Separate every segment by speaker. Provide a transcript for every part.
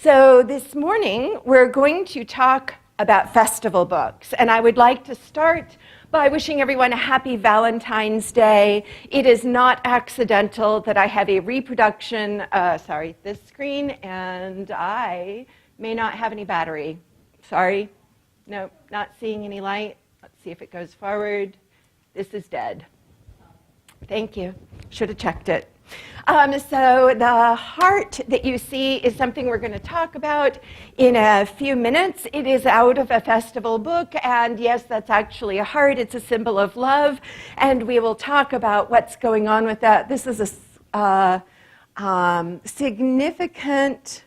Speaker 1: So this morning, we're going to talk about festival books, and I would like to start by wishing everyone a happy Valentine's Day. It is not accidental that I have a reproduction, this screen, and I may not have any battery. Sorry, no, not seeing any light. Let's see if it goes forward. This is dead. Thank you, should have checked it. So the heart that you see is something we're going to talk about in a few minutes. It is out of a festival book, and yes, that's actually a heart. It's a symbol of love, and we will talk about what's going on with that. This is a significant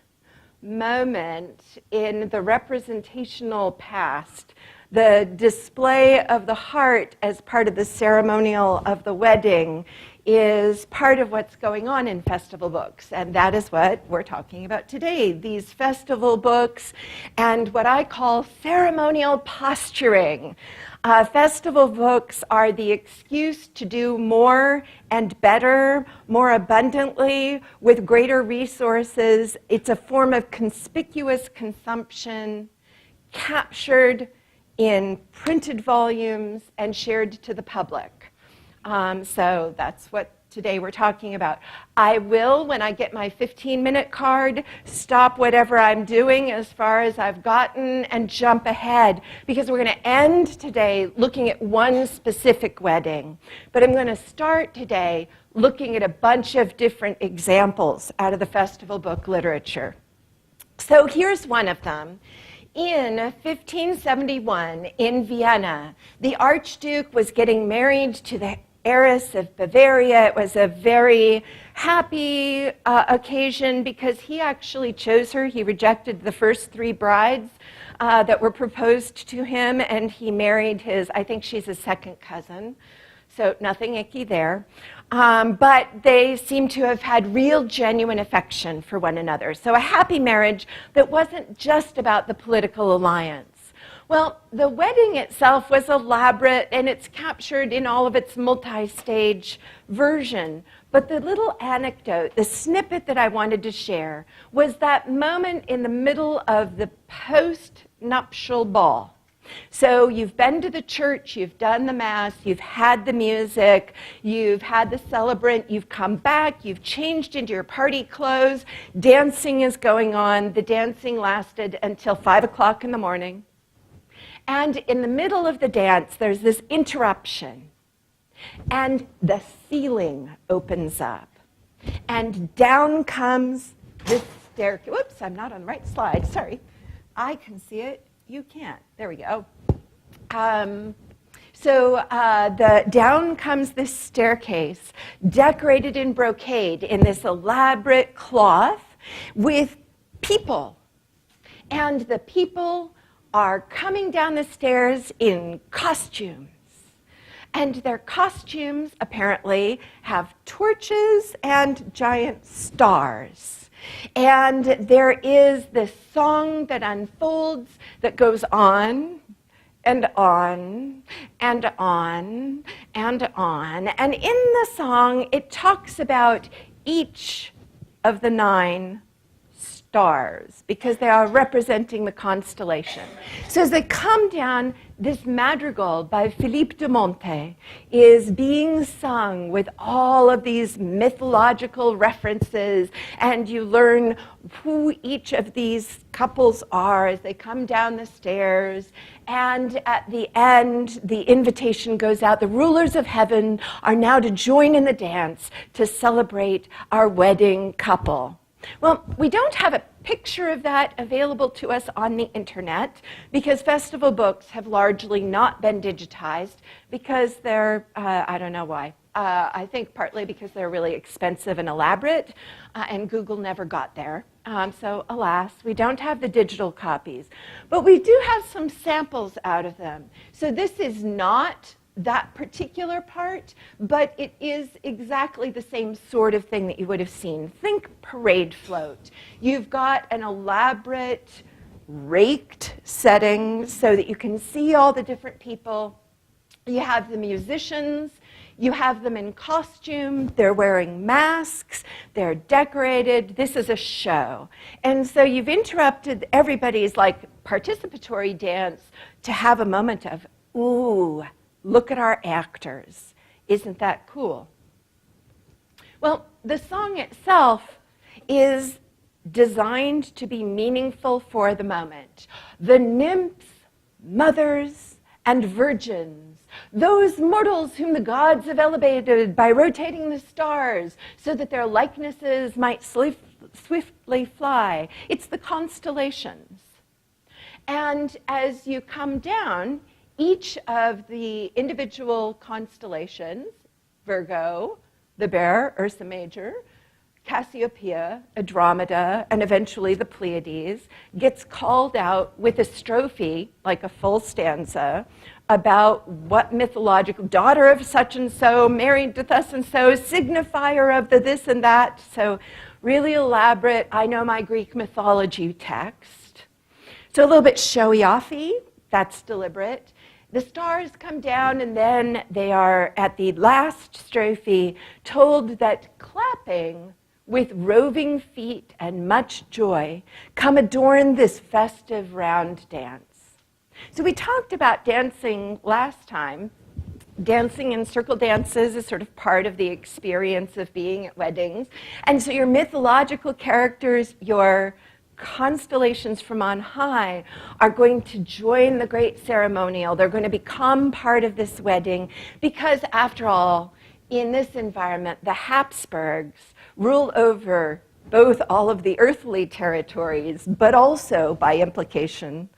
Speaker 1: moment in the representational past. The display of the heart as part of the ceremonial of the wedding is part of what's going on in festival books, and that is what we're talking about today, these festival books and what I call ceremonial posturing. Festival books are the excuse to do more and better, more abundantly, with greater resources. It's a form of conspicuous consumption captured in printed volumes and shared to the public. So that's what today we're talking about. I will, when I get my 15-minute card, stop whatever I'm doing as far as I've gotten and jump ahead, because we're going to end today looking at one specific wedding. But I'm going to start today looking at a bunch of different examples out of the festival book literature. So here's one of them. In 1571, in Vienna, the Archduke was getting married to the heiress of Bavaria. It was a very happy occasion because he actually chose her. He rejected the first three brides that were proposed to him, and he married his, I think she's his second cousin, so nothing icky there. But they seem to have had real, genuine affection for one another. So a happy marriage that wasn't just about the political alliance. Well, the wedding itself was elaborate, and it's captured in all of its multi-stage version. But the little anecdote, the snippet that I wanted to share, was that moment in the middle of the post-nuptial ball. So you've been to the church, you've done the mass, you've had the music, you've had the celebrant, you've come back, you've changed into your party clothes, dancing is going on. The dancing lasted until 5 o'clock in the morning. And in the middle of the dance, there's this interruption, and the ceiling opens up, and down comes this staircase. Whoops, I'm not on the right slide, sorry. I can see it. You can't. There we go. Down comes this staircase, decorated in brocade, in this elaborate cloth, with people. And the people are coming down the stairs in costumes. And their costumes, apparently, have torches and giant stars. And there is this song that unfolds that goes on and on and on and on. And in the song, it talks about each of the 9 stars, because they are representing the constellation. So as they come down, this madrigal by Philippe de Monte is being sung with all of these mythological references, and you learn who each of these couples are as they come down the stairs. And at the end, the invitation goes out. The rulers of heaven are now to join in the dance to celebrate our wedding couple. Well, we don't have a picture of that available to us on the internet because festival books have largely not been digitized because they're, I don't know why. I think partly because they're really expensive and elaborate, and Google never got there. So alas, we don't have the digital copies. But we do have some samples out of them. So this is not that particular part, but it is exactly the same sort of thing that you would have seen. Think parade float. You've got an elaborate, raked setting so that you can see all the different people. You have the musicians You have them in costume, they're wearing masks, they're decorated. This is a show. And so you've interrupted everybody's like participatory dance to have a moment of, ooh, look at our actors. Isn't that cool? Well, the song itself is designed to be meaningful for the moment. The nymphs, mothers, and virgins, those mortals whom the gods have elevated by rotating the stars so that their likenesses might swiftly fly. It's the constellations. And as you come down, each of the individual constellations, Virgo, the Bear, Ursa Major, Cassiopeia, Andromeda, and eventually the Pleiades, gets called out with a strophe, like a full stanza, about what mythological daughter of such and so, married to thus and so, signifier of the this and that. So really elaborate, I know my Greek mythology text. So a little bit showy-offy, that's deliberate. The stars come down, and then they are, at the last strophe, told that clapping with roving feet and much joy, come adorn this festive round dance. So we talked about dancing last time. Dancing in circle dances is sort of part of the experience of being at weddings. And so your mythological characters, your constellations from on high, are going to join the great ceremonial. They're going to become part of this wedding because, after all, in this environment, the Habsburgs rule over both all of the earthly territories, but also, by implication,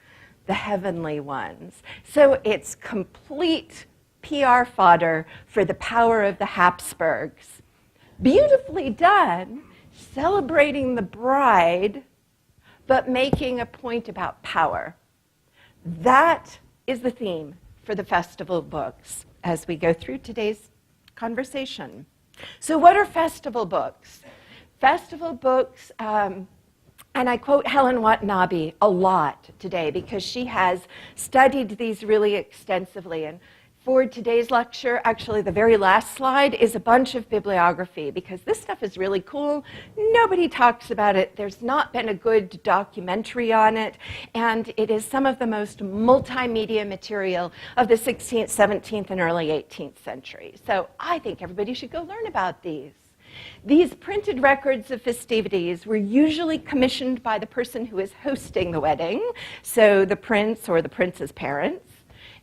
Speaker 1: the heavenly ones. So it's complete PR fodder for the power of the Habsburgs. Beautifully done, celebrating the bride, but making a point about power. That is the theme for the Festival Books as we go through today's conversation. So what are festival books? Festival books, and I quote Helen Watanabe a lot today because she has studied these really extensively. And for today's lecture, actually the very last slide is a bunch of bibliography because this stuff is really cool. Nobody talks about it. There's not been a good documentary on it. And it is some of the most multimedia material of the 16th, 17th, and early 18th century. So I think everybody should go learn about these. These printed records of festivities were usually commissioned by the person who is hosting the wedding, so the prince or the prince's parents.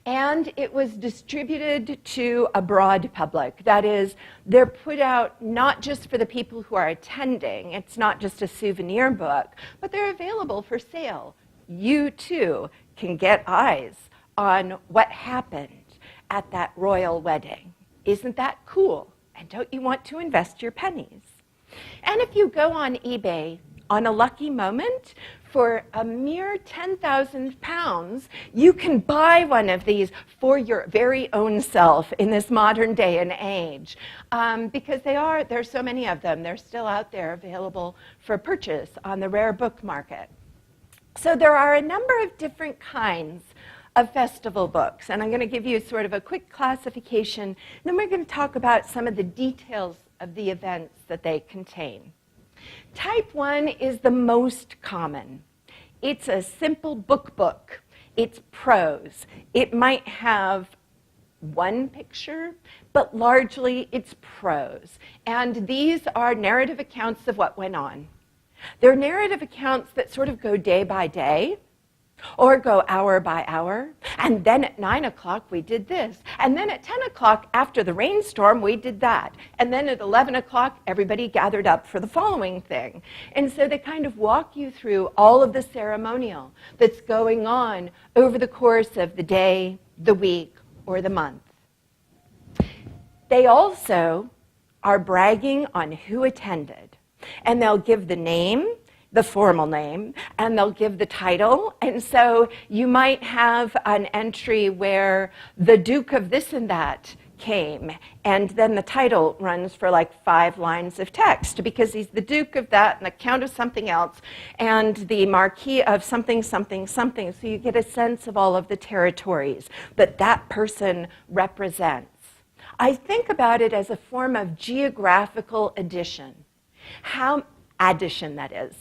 Speaker 1: And it was distributed to a broad public. That is, they're put out not just for the people who are attending. It's not just a souvenir book, but they're available for sale. You, too, can get eyes on what happened at that royal wedding. Isn't that cool? And don't you want to invest your pennies? And if you go on eBay on a lucky moment, for a mere £10,000, you can buy one of these for your very own self in this modern day and age. Because there's so many of them. They're still out there available for purchase on the rare book market. So there are a number of different kinds of festival books. And I'm going to give you sort of a quick classification. Then we're going to talk about some of the details of the events that they contain. Type 1 is the most common. It's a simple book. It's prose. It might have one picture, but largely it's prose. And these are narrative accounts of what went on. They're narrative accounts that sort of go day by day, or go hour by hour, and then at 9 o'clock we did this, and then at 10 o'clock after the rainstorm we did that, and then at 11 o'clock everybody gathered up for the following thing. And so they kind of walk you through all of the ceremonial that's going on over the course of the day, the week, or the month. They also are bragging on who attended, and they'll give the name, the formal name, and they'll give the title. And so you might have an entry where the Duke of this and that came, and then the title runs for like 5 lines of text because he's the Duke of that and the Count of something else and the Marquis of something, something, something. So you get a sense of all of the territories that that person represents. I think about it as a form of geographical addition. Addition, that is.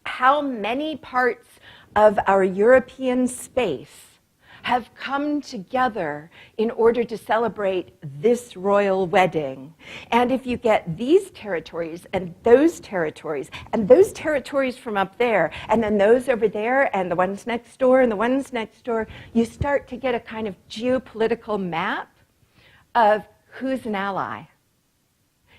Speaker 1: How many parts of our European space have come together in order to celebrate this royal wedding. And if you get these territories and those territories from up there, and then those over there, and the ones next door, and the ones next door, you start to get a kind of geopolitical map of who's an ally.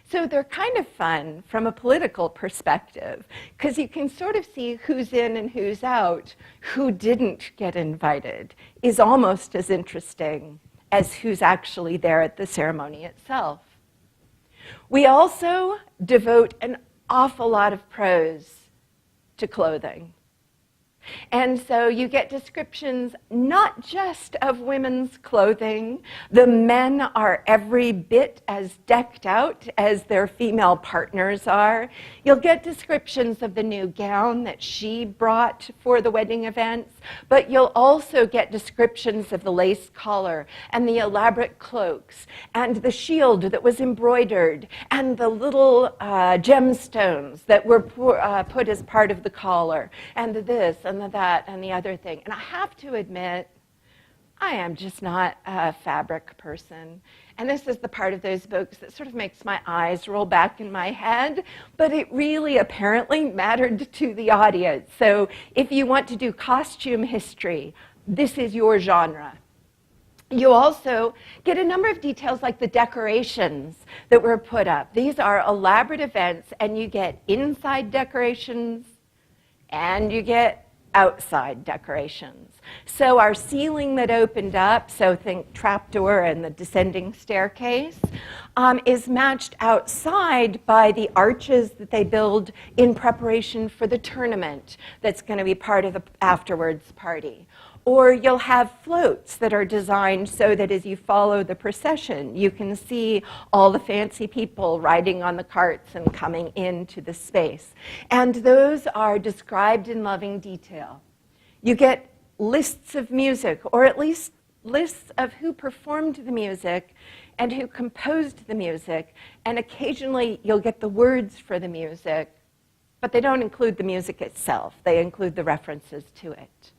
Speaker 1: So they're kind of fun from a political perspective, because you can sort of see who's in and who's out. Who didn't get invited is almost as interesting as who's actually there at the ceremony itself. We also devote an awful lot of prose to clothing. And so you get descriptions not just of women's clothing. The men are every bit as decked out as their female partners are. You'll get descriptions of the new gown that she brought for the wedding events, but you'll also get descriptions of the lace collar and the elaborate cloaks and the shield that was embroidered and the little gemstones that were put as part of the collar and this and the that and the other thing. And I have to admit, I am just not a fabric person. And this is the part of those books that sort of makes my eyes roll back in my head, but it really apparently mattered to the audience. So if you want to do costume history, this is your genre. You also get a number of details like the decorations that were put up. These are elaborate events, and you get inside decorations and you get outside decorations. So our ceiling that opened up, so think trapdoor and the descending staircase, is matched outside by the arches that they build in preparation for the tournament that's going to be part of the afterwards party. Or you'll have floats that are designed so that as you follow the procession, you can see all the fancy people riding on the carts and coming into the space. And those are described in loving detail. You get lists of music, or at least lists of who performed the music and who composed the music. And occasionally you'll get the words for the music, but they don't include the music itself. They include the references to it.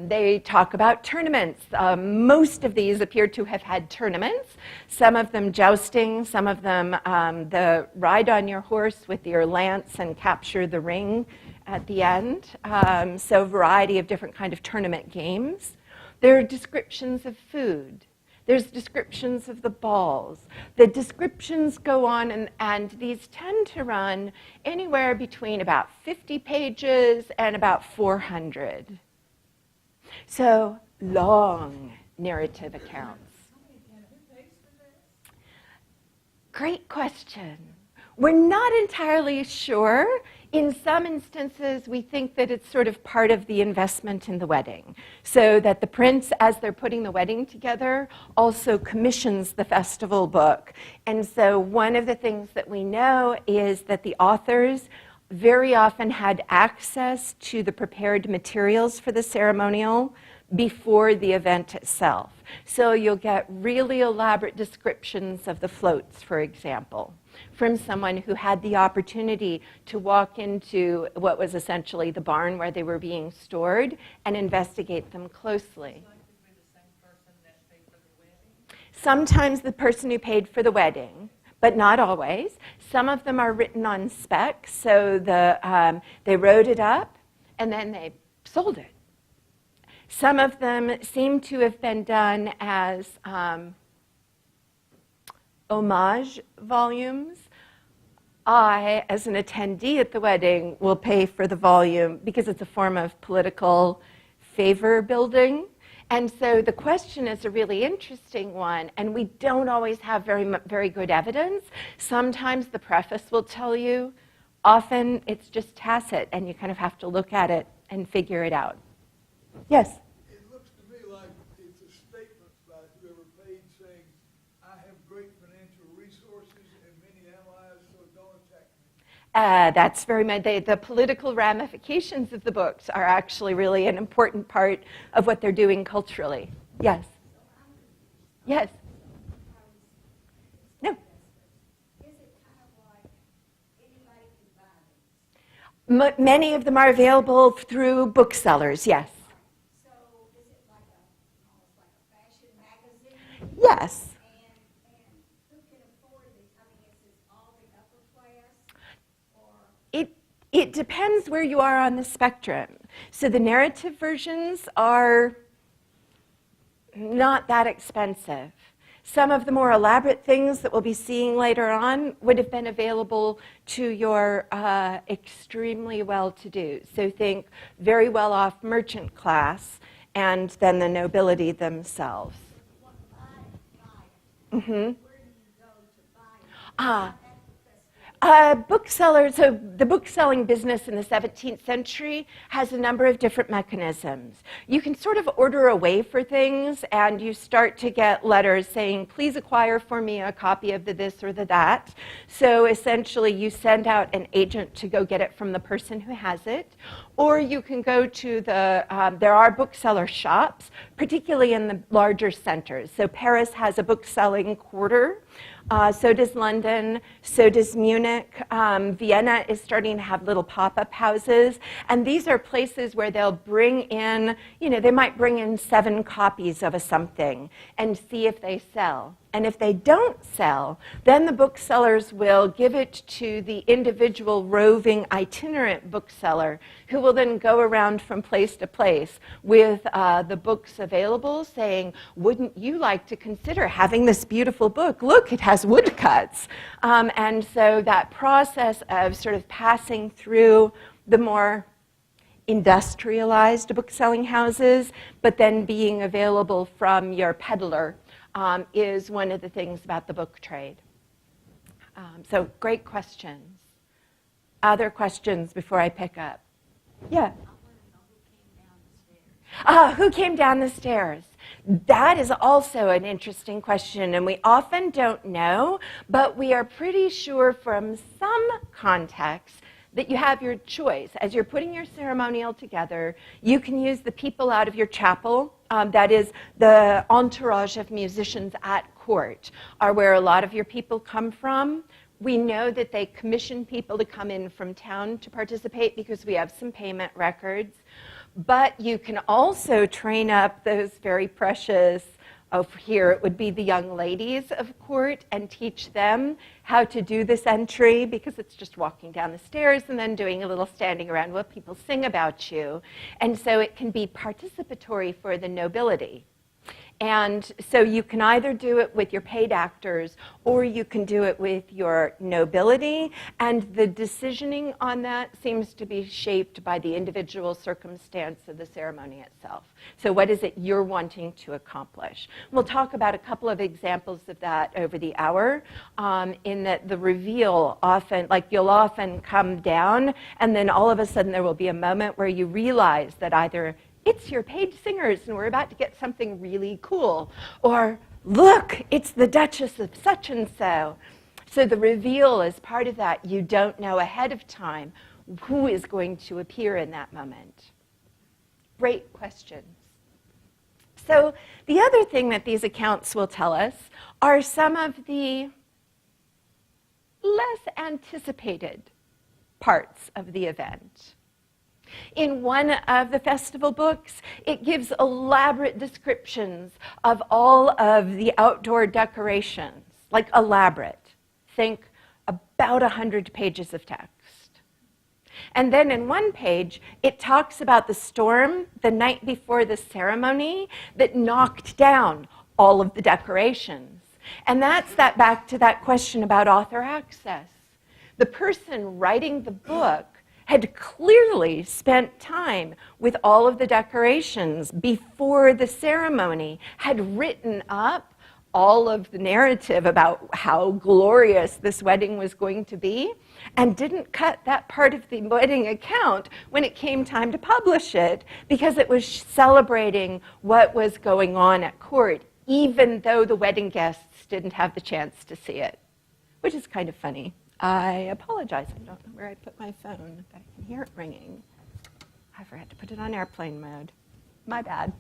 Speaker 1: They talk about tournaments. Most of these appear to have had tournaments, some of them jousting, some of them the ride on your horse with your lance and capture the ring at the end. So a variety of different kind of tournament games. There are descriptions of food. There's descriptions of the balls. The descriptions go on, and these tend to run anywhere between about 50 pages and about 400. So, long narrative accounts. Great question. We're not entirely sure. In some instances, we think that it's sort of part of the investment in the wedding, so that the prince, as they're putting the wedding together, also commissions the festival book. And so one of the things that we know is that the authors very often had access to the prepared materials for the ceremonial before the event itself. So you'll get really elaborate descriptions of the floats, for example, from someone who had the opportunity to walk into what was essentially the barn where they were being stored and investigate them closely. Sometimes the person who paid for the wedding, but not always. Some of them are written on spec, so they wrote it up and then they sold it. Some of them seem to have been done as homage volumes. I, as an attendee at the wedding, will pay for the volume because it's a form of political favor building. And so the question is a really interesting one, and we don't always have very good evidence. Sometimes the preface will tell you. Often it's just tacit, and you kind of have to look at it and figure it out. Yes?
Speaker 2: It looks to me like it's a statement by whoever paid saying, I have great financial resources and many allies, so don't attack me.
Speaker 1: That's very much, the political ramifications of the books are actually really an important part of what they're doing culturally. Yes? Yes? Many of them are available through booksellers, yes.
Speaker 3: So is it like almost like a fashion magazine?
Speaker 1: Yes.
Speaker 3: And who can afford it? I mean, is it all the upper class? Or
Speaker 1: It depends where you are on the spectrum. So the narrative versions are not that expensive. Some of the more elaborate things that we'll be seeing later on would have been available to your extremely well-to-do. So think very well-off merchant class and then the nobility themselves.
Speaker 3: what buy it?
Speaker 1: Mm-hmm.
Speaker 3: Where do you go to buy it?
Speaker 1: Booksellers, so the bookselling business in the 17th century has a number of different mechanisms. You can sort of order away for things, and you start to get letters saying, please acquire for me a copy of the this or the that. So essentially, you send out an agent to go get it from the person who has it. Or you can go to there are bookseller shops, particularly in the larger centers. So Paris has a bookselling quarter. So does London, so does Munich. Vienna is starting to have little pop-up houses. And these are places where they'll bring in, they might bring in 7 copies of a something and see if they sell. And if they don't sell, then the booksellers will give it to the individual roving itinerant bookseller who will then go around from place to place with the books available saying, wouldn't you like to consider having this beautiful book? Look, it has woodcuts. And so that process of sort of passing through the more industrialized bookselling houses, but then being available from your peddler is one of the things about the book trade. So great questions. Other questions before I pick up? Yeah. Who came down the stairs? That is also an interesting question, and we often don't know, but we are pretty sure from some contexts that you have your choice. As you're putting your ceremonial together, you can use the people out of your chapel. That is, the entourage of musicians at court are where a lot of your people come from. We know that they commission people to come in from town to participate because we have some payment records. But you can also train up those very precious, here it would be the young ladies of court, and teach them how to do this entry, because it's just walking down the stairs and then doing a little standing around while people sing about you. And so it can be participatory for the nobility. And so you can either do it with your paid actors or you can do it with your nobility. And the decisioning on that seems to be shaped by the individual circumstance of the ceremony itself. So what is it you're wanting to accomplish? We'll talk about a couple of examples of that over the hour, in that the reveal often, like you'll often come down and then all of a sudden there will be a moment where you realize that either it's your paid singers and we're about to get something really cool, or look, it's the Duchess of such and so. So the reveal is part of that. You don't know ahead of time who is going to appear in that moment. Great questions. So the other thing that these accounts will tell us are some of the less anticipated parts of the event. In one of the festival books, it gives elaborate descriptions of all of the outdoor decorations, like elaborate. Think about 100 pages of text. And then in one page, it talks about the storm the night before the ceremony that knocked down all of the decorations. And that's that back to that question about author access. The person writing the book had clearly spent time with all of the decorations before the ceremony, had written up all of the narrative about how glorious this wedding was going to be, and didn't cut that part of the wedding account when it came time to publish it, because it was celebrating what was going on at court, even though the wedding guests didn't have the chance to see it, which is kind of funny. I apologize. I don't know where I put my phone, but I can hear it ringing. I forgot to put it on airplane mode. My bad.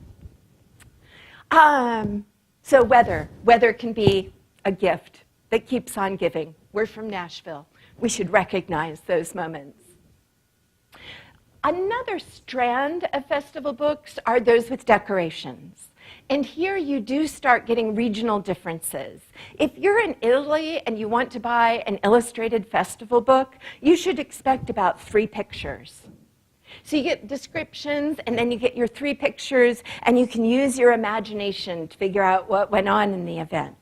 Speaker 1: So weather. Weather can be a gift that keeps on giving. We're from Nashville. We should recognize those moments. Another strand of festival books are those with decorations. And here you do start getting regional differences. If you're in Italy and you want to buy an illustrated festival book, you should expect about 3 pictures. So you get descriptions, and then you get your 3 pictures, and you can use your imagination to figure out what went on in the event.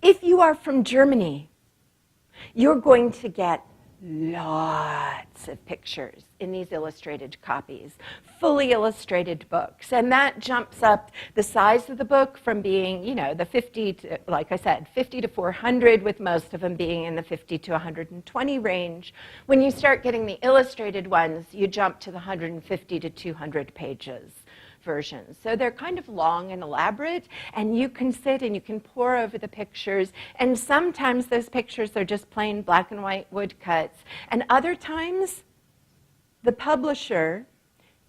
Speaker 1: If you are from Germany, you're going to get lots of pictures in these illustrated copies, fully illustrated books. And that jumps up the size of the book from being, the 50 to, like I said, 50 to 400, with most of them being in the 50 to 120 range. When you start getting the illustrated ones, you jump to the 150 to 200 pages versions. So they're kind of long and elaborate, and you can sit and you can pore over the pictures, and sometimes those pictures are just plain black and white woodcuts, and other times the publisher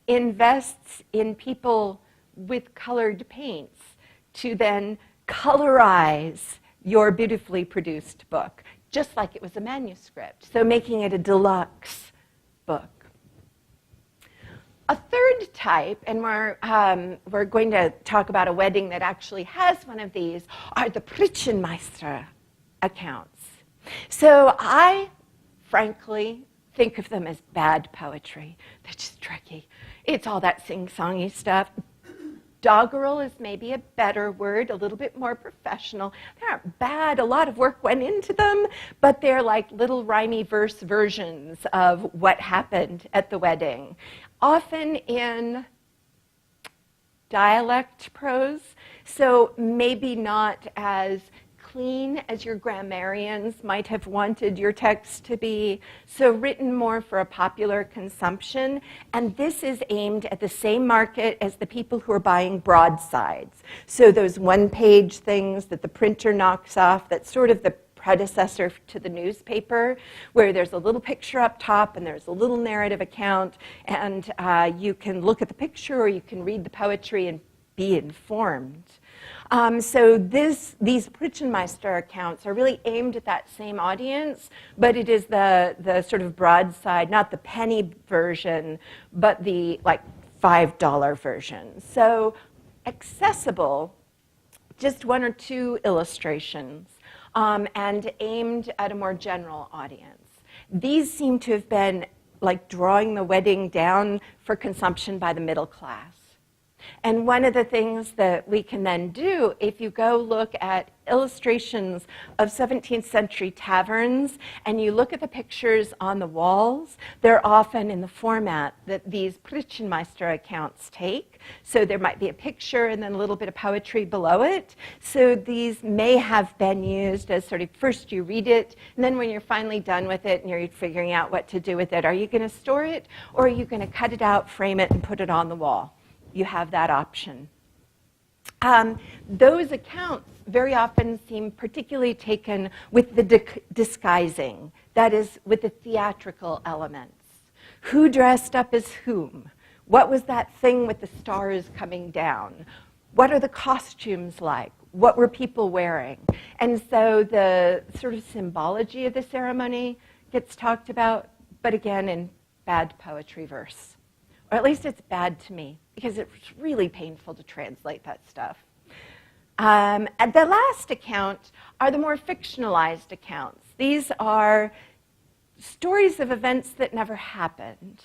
Speaker 1: invests in people with colored paints to then colorize your beautifully produced book, just like it was a manuscript, so making it a deluxe book. A third type, and we're going to talk about a wedding that actually has one of these, are the Meister Accounts. So I, frankly, think of them as bad poetry. They're just tricky. It's all that sing-songy stuff. Doggerel is maybe a better word, a little bit more professional. They aren't bad. A lot of work went into them, but they're like little rhymey verse versions of what happened at the wedding, often in dialect prose, so maybe not as clean as your grammarians might have wanted your text to be, so written more for a popular consumption. And this is aimed at the same market as the people who are buying broadsides. So those one-page things that the printer knocks off, that's sort of the predecessor to the newspaper, where there's a little picture up top and there's a little narrative account, and you can look at the picture or you can read the poetry and be informed. So these Meister Accounts are really aimed at that same audience, but it is the sort of broadside, not the penny version, but the like $5 version. So accessible, just 1 or 2 illustrations, and aimed at a more general audience. These seem to have been like drawing the wedding down for consumption by the middle class. And one of the things that we can then do, if you go look at illustrations of 17th century taverns and you look at the pictures on the walls, they're often in the format that these Meister Accounts take. So there might be a picture and then a little bit of poetry below it. So these may have been used as sort of first you read it, and then when you're finally done with it and you're figuring out what to do with it, are you going to store it, or are you going to cut it out, frame it, and put it on the wall? You have that option. Those accounts very often seem particularly taken with the disguising, that is, with the theatrical elements. Who dressed up as whom? What was that thing with the stars coming down? What are the costumes like? What were people wearing? And so the sort of symbology of the ceremony gets talked about, but again in bad poetry verse. Or at least it's bad to me, because it's really painful to translate that stuff. And the last account are the more fictionalized accounts. These are stories of events that never happened.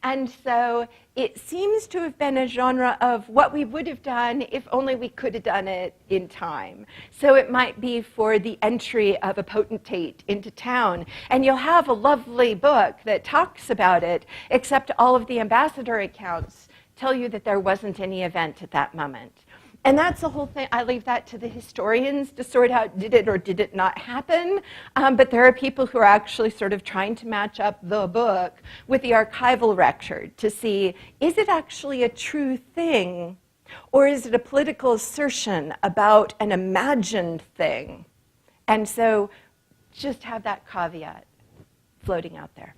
Speaker 1: And so it seems to have been a genre of what we would have done if only we could have done it in time. So it might be for the entry of a potentate into town, and you'll have a lovely book that talks about it, except all of the ambassador accounts tell you that there wasn't any event at that moment. And that's the whole thing. I leave that to the historians to sort out, did it or did it not happen? But there are people who are actually sort of trying to match up the book with the archival record to see, is it actually a true thing, or is it a political assertion about an imagined thing? And so just have that caveat floating out there.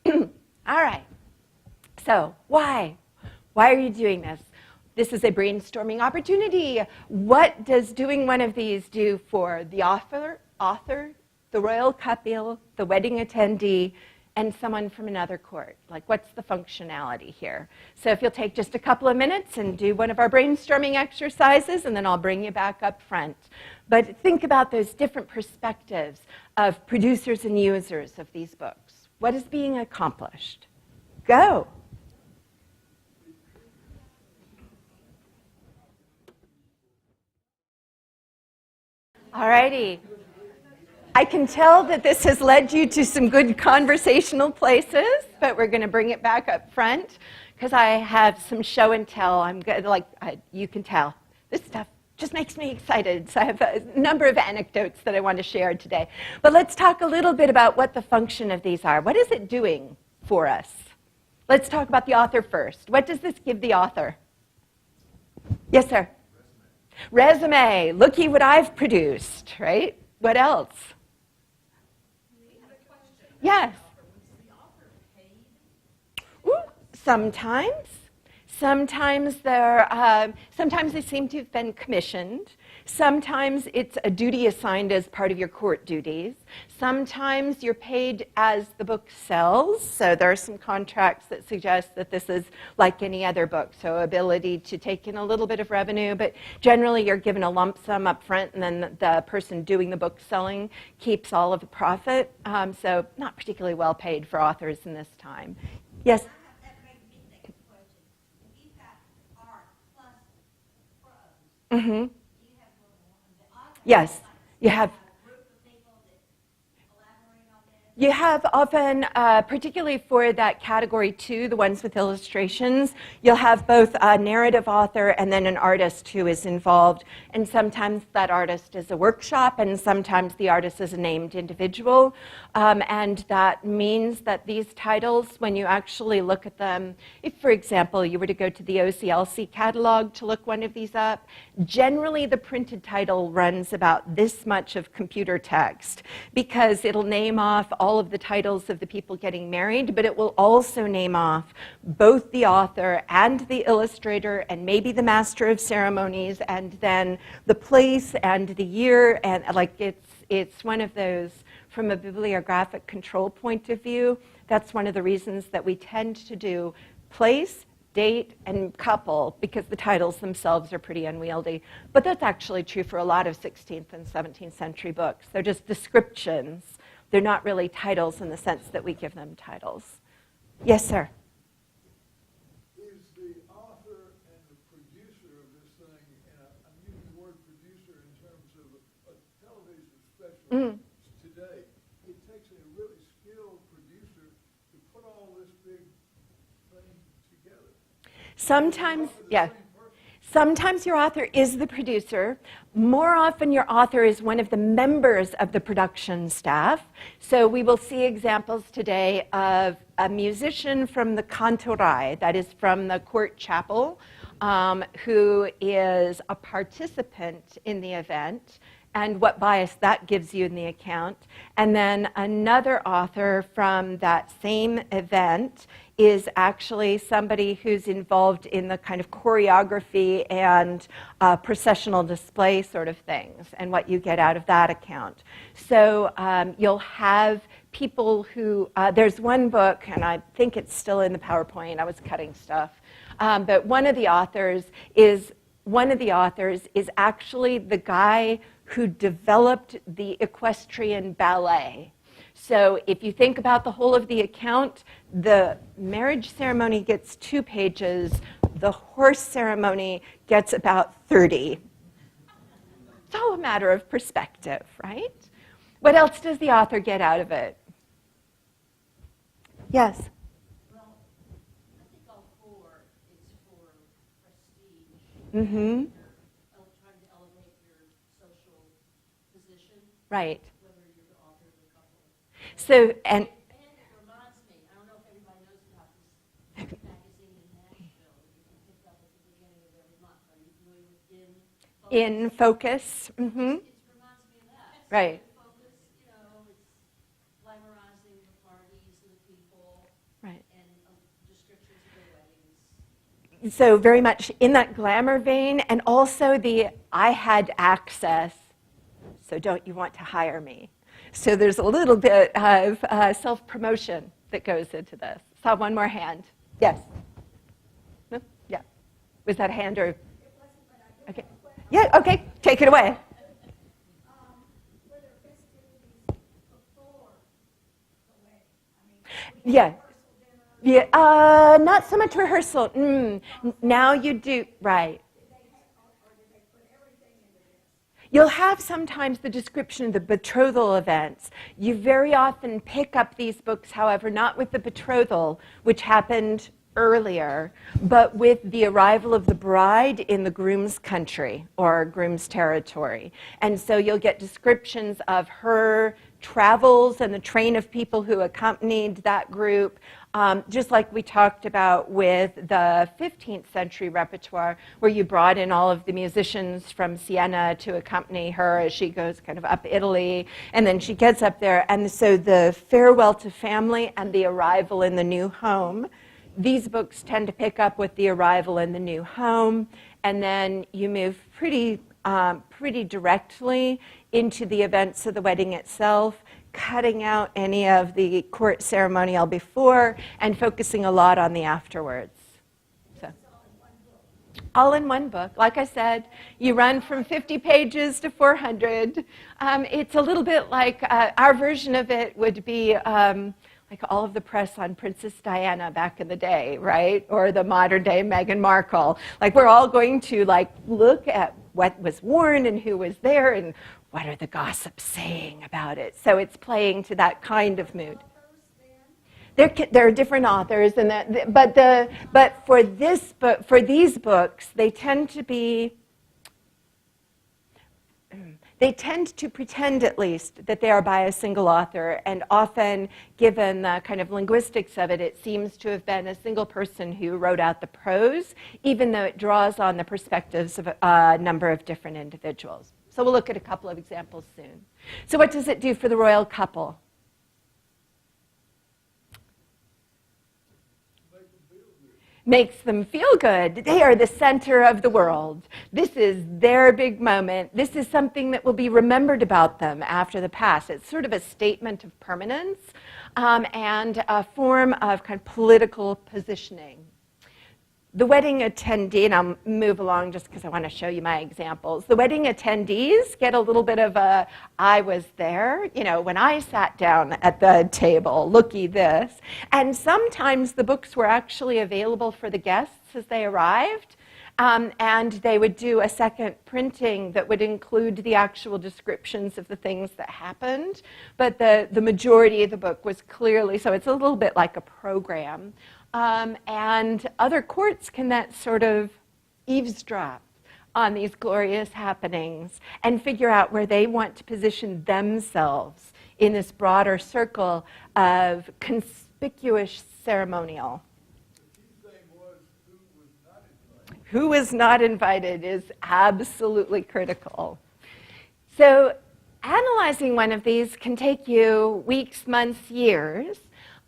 Speaker 1: All right. So why? Why are you doing this? This is a brainstorming opportunity. What does doing one of these do for the author, the royal couple, the wedding attendee, and someone from another court. Like, what's the functionality here? So if you'll take just a couple of minutes and do one of our brainstorming exercises, and then I'll bring you back up front. But think about those different perspectives of producers and users of these books. What is being accomplished? Go. All righty. I can tell that this has led you to some good conversational places, but we're going to bring it back up front because I have some show and tell. I'm good, you can tell. This stuff just makes me excited. So I have a number of anecdotes that I want to share today. But let's talk a little bit about what the function of these are. What is it doing for us? Let's talk about the author first. What does this give the author? Yes, sir? Resume. Looky what I've produced, right? What else? Yes. Ooh, sometimes. Sometimes they seem to have been commissioned. Sometimes it's a duty assigned as part of your court duties. Sometimes you're paid as the book sells. So there are some contracts that suggest that this is like any other book. So ability to take in a little bit of revenue, but generally you're given a lump sum up front, and then the person doing the book selling keeps all of the profit. So not particularly well paid for authors in this time. Yes? Mm-hmm. Yes, you have. You have often, particularly for that category 2, the ones with illustrations, you'll have both a narrative author and then an artist who is involved. And sometimes that artist is a workshop, and sometimes the artist is a named individual. And that means that these titles, when you actually look at them, if, for example, you were to go to the OCLC catalog to look one of these up, generally the printed title runs about this much of computer text, because it'll name off all of the titles of the people getting married, but it will also name off both the author and the illustrator and maybe the master of ceremonies, and then the place and the year, and like it's one of those, from a bibliographic control point of view, that's one of the reasons that we tend to do place, date, and couple, because the titles themselves are pretty unwieldy. But that's actually true for a lot of 16th and 17th century books. They're just descriptions. They're not really titles in the sense that we give them titles. Yes, sir?
Speaker 2: Is the author and the producer of this thing, and I'm using the word producer in terms of a television special today, it takes a really skilled producer to put all this big thing together.
Speaker 1: Sometimes, yeah. Sometimes your author is the producer. More often your author is one of the members of the production staff. So we will see examples today of a musician from the cantorai, that is from the court chapel, who is a participant in the event, and what bias that gives you in the account. And then another author from that same event is actually somebody who's involved in the kind of choreography and processional display sort of things, and what you get out of that account. So you'll have people who, there's one book, and I think it's still in the PowerPoint, I was cutting stuff, but one of the authors is actually the guy who developed the equestrian ballet. So if you think about the whole of the account, the marriage ceremony gets 2 pages, the horse ceremony gets about 30. It's all a matter of perspective, right? What else does the author get out of it? Yes?
Speaker 4: Well, I think all 4 is for prestige.
Speaker 1: Mm-hmm.
Speaker 4: You're trying to elevate your social position.
Speaker 1: Right.
Speaker 4: Whether you're the author of the couple.
Speaker 1: So, and
Speaker 4: it reminds me, I don't know if everybody knows about this magazine in Nashville that you can pick up at the beginning of every month. Are you familiar with
Speaker 1: in focus, mm-hmm.
Speaker 4: It reminds me of that.
Speaker 1: Right.
Speaker 4: Focus, it's glamorizing the parties and the people.
Speaker 1: Right.
Speaker 4: And descriptions of their weddings.
Speaker 1: So very much in that glamour vein, and also the I had access, so don't you want to hire me? So there's a little bit of self-promotion that goes into this. Saw one more hand. Yes. No? Yeah. Was that a hand or? Okay. Yeah, okay. Take it away.
Speaker 3: Were there festivities before the wedding? I mean,
Speaker 1: Yeah.
Speaker 3: rehearsal dinner,
Speaker 1: Yeah, not so much rehearsal. Now you do, right.
Speaker 3: or did they put everything into this?
Speaker 1: You'll have sometimes the description of the betrothal events. You very often pick up these books, however, not with the betrothal, which happened earlier, but with the arrival of the bride in the groom's country or groom's territory. And so you'll get descriptions of her travels and the train of people who accompanied that group, just like we talked about with the 15th century repertoire, where you brought in all of the musicians from Siena to accompany her as she goes kind of up Italy, and then she gets up there. And so the farewell to family and the arrival in the new home, these books tend to pick up with the arrival in the new home, and then you move pretty directly into the events of the wedding itself, cutting out any of the court ceremonial before and focusing a lot on the afterwards. So, all in one book. Like I said, you run from 50 pages to 400. It's a little bit like our version of it would be like all of the press on Princess Diana back in the day, right? Or the modern day Meghan Markle. Like we're all going to like look at what was worn and who was there and what are the gossips saying about it. So it's playing to that kind of mood. There are different authors, and but for this book, for these books, they tend to pretend at least that they are by a single author, and often, given the kind of linguistics of it, it seems to have been a single person who wrote out the prose, even though it draws on the perspectives of a number of different individuals. So we'll look at a couple of examples soon. So what does it do for the royal couple? Makes them feel good. They are the center of the world. This is their big moment. This is something that will be remembered about them after the past. It's sort of a statement of permanence and a form of kind of political positioning. The wedding attendee, and I'll move along just because I want to show you my examples. The wedding attendees get a little bit of a, I was there, you know, when I sat down at the table, looky this. And sometimes the books were actually available for the guests as they arrived. And they would do a second printing that would include the actual descriptions of the things that happened. But the majority of the book was clearly, so it's a little bit like a program. And other courts can that sort of eavesdrop on these glorious happenings and figure out where they want to position themselves in this broader circle of conspicuous ceremonial. Who was not invited is absolutely critical. So analyzing one of these can take you weeks, months, years,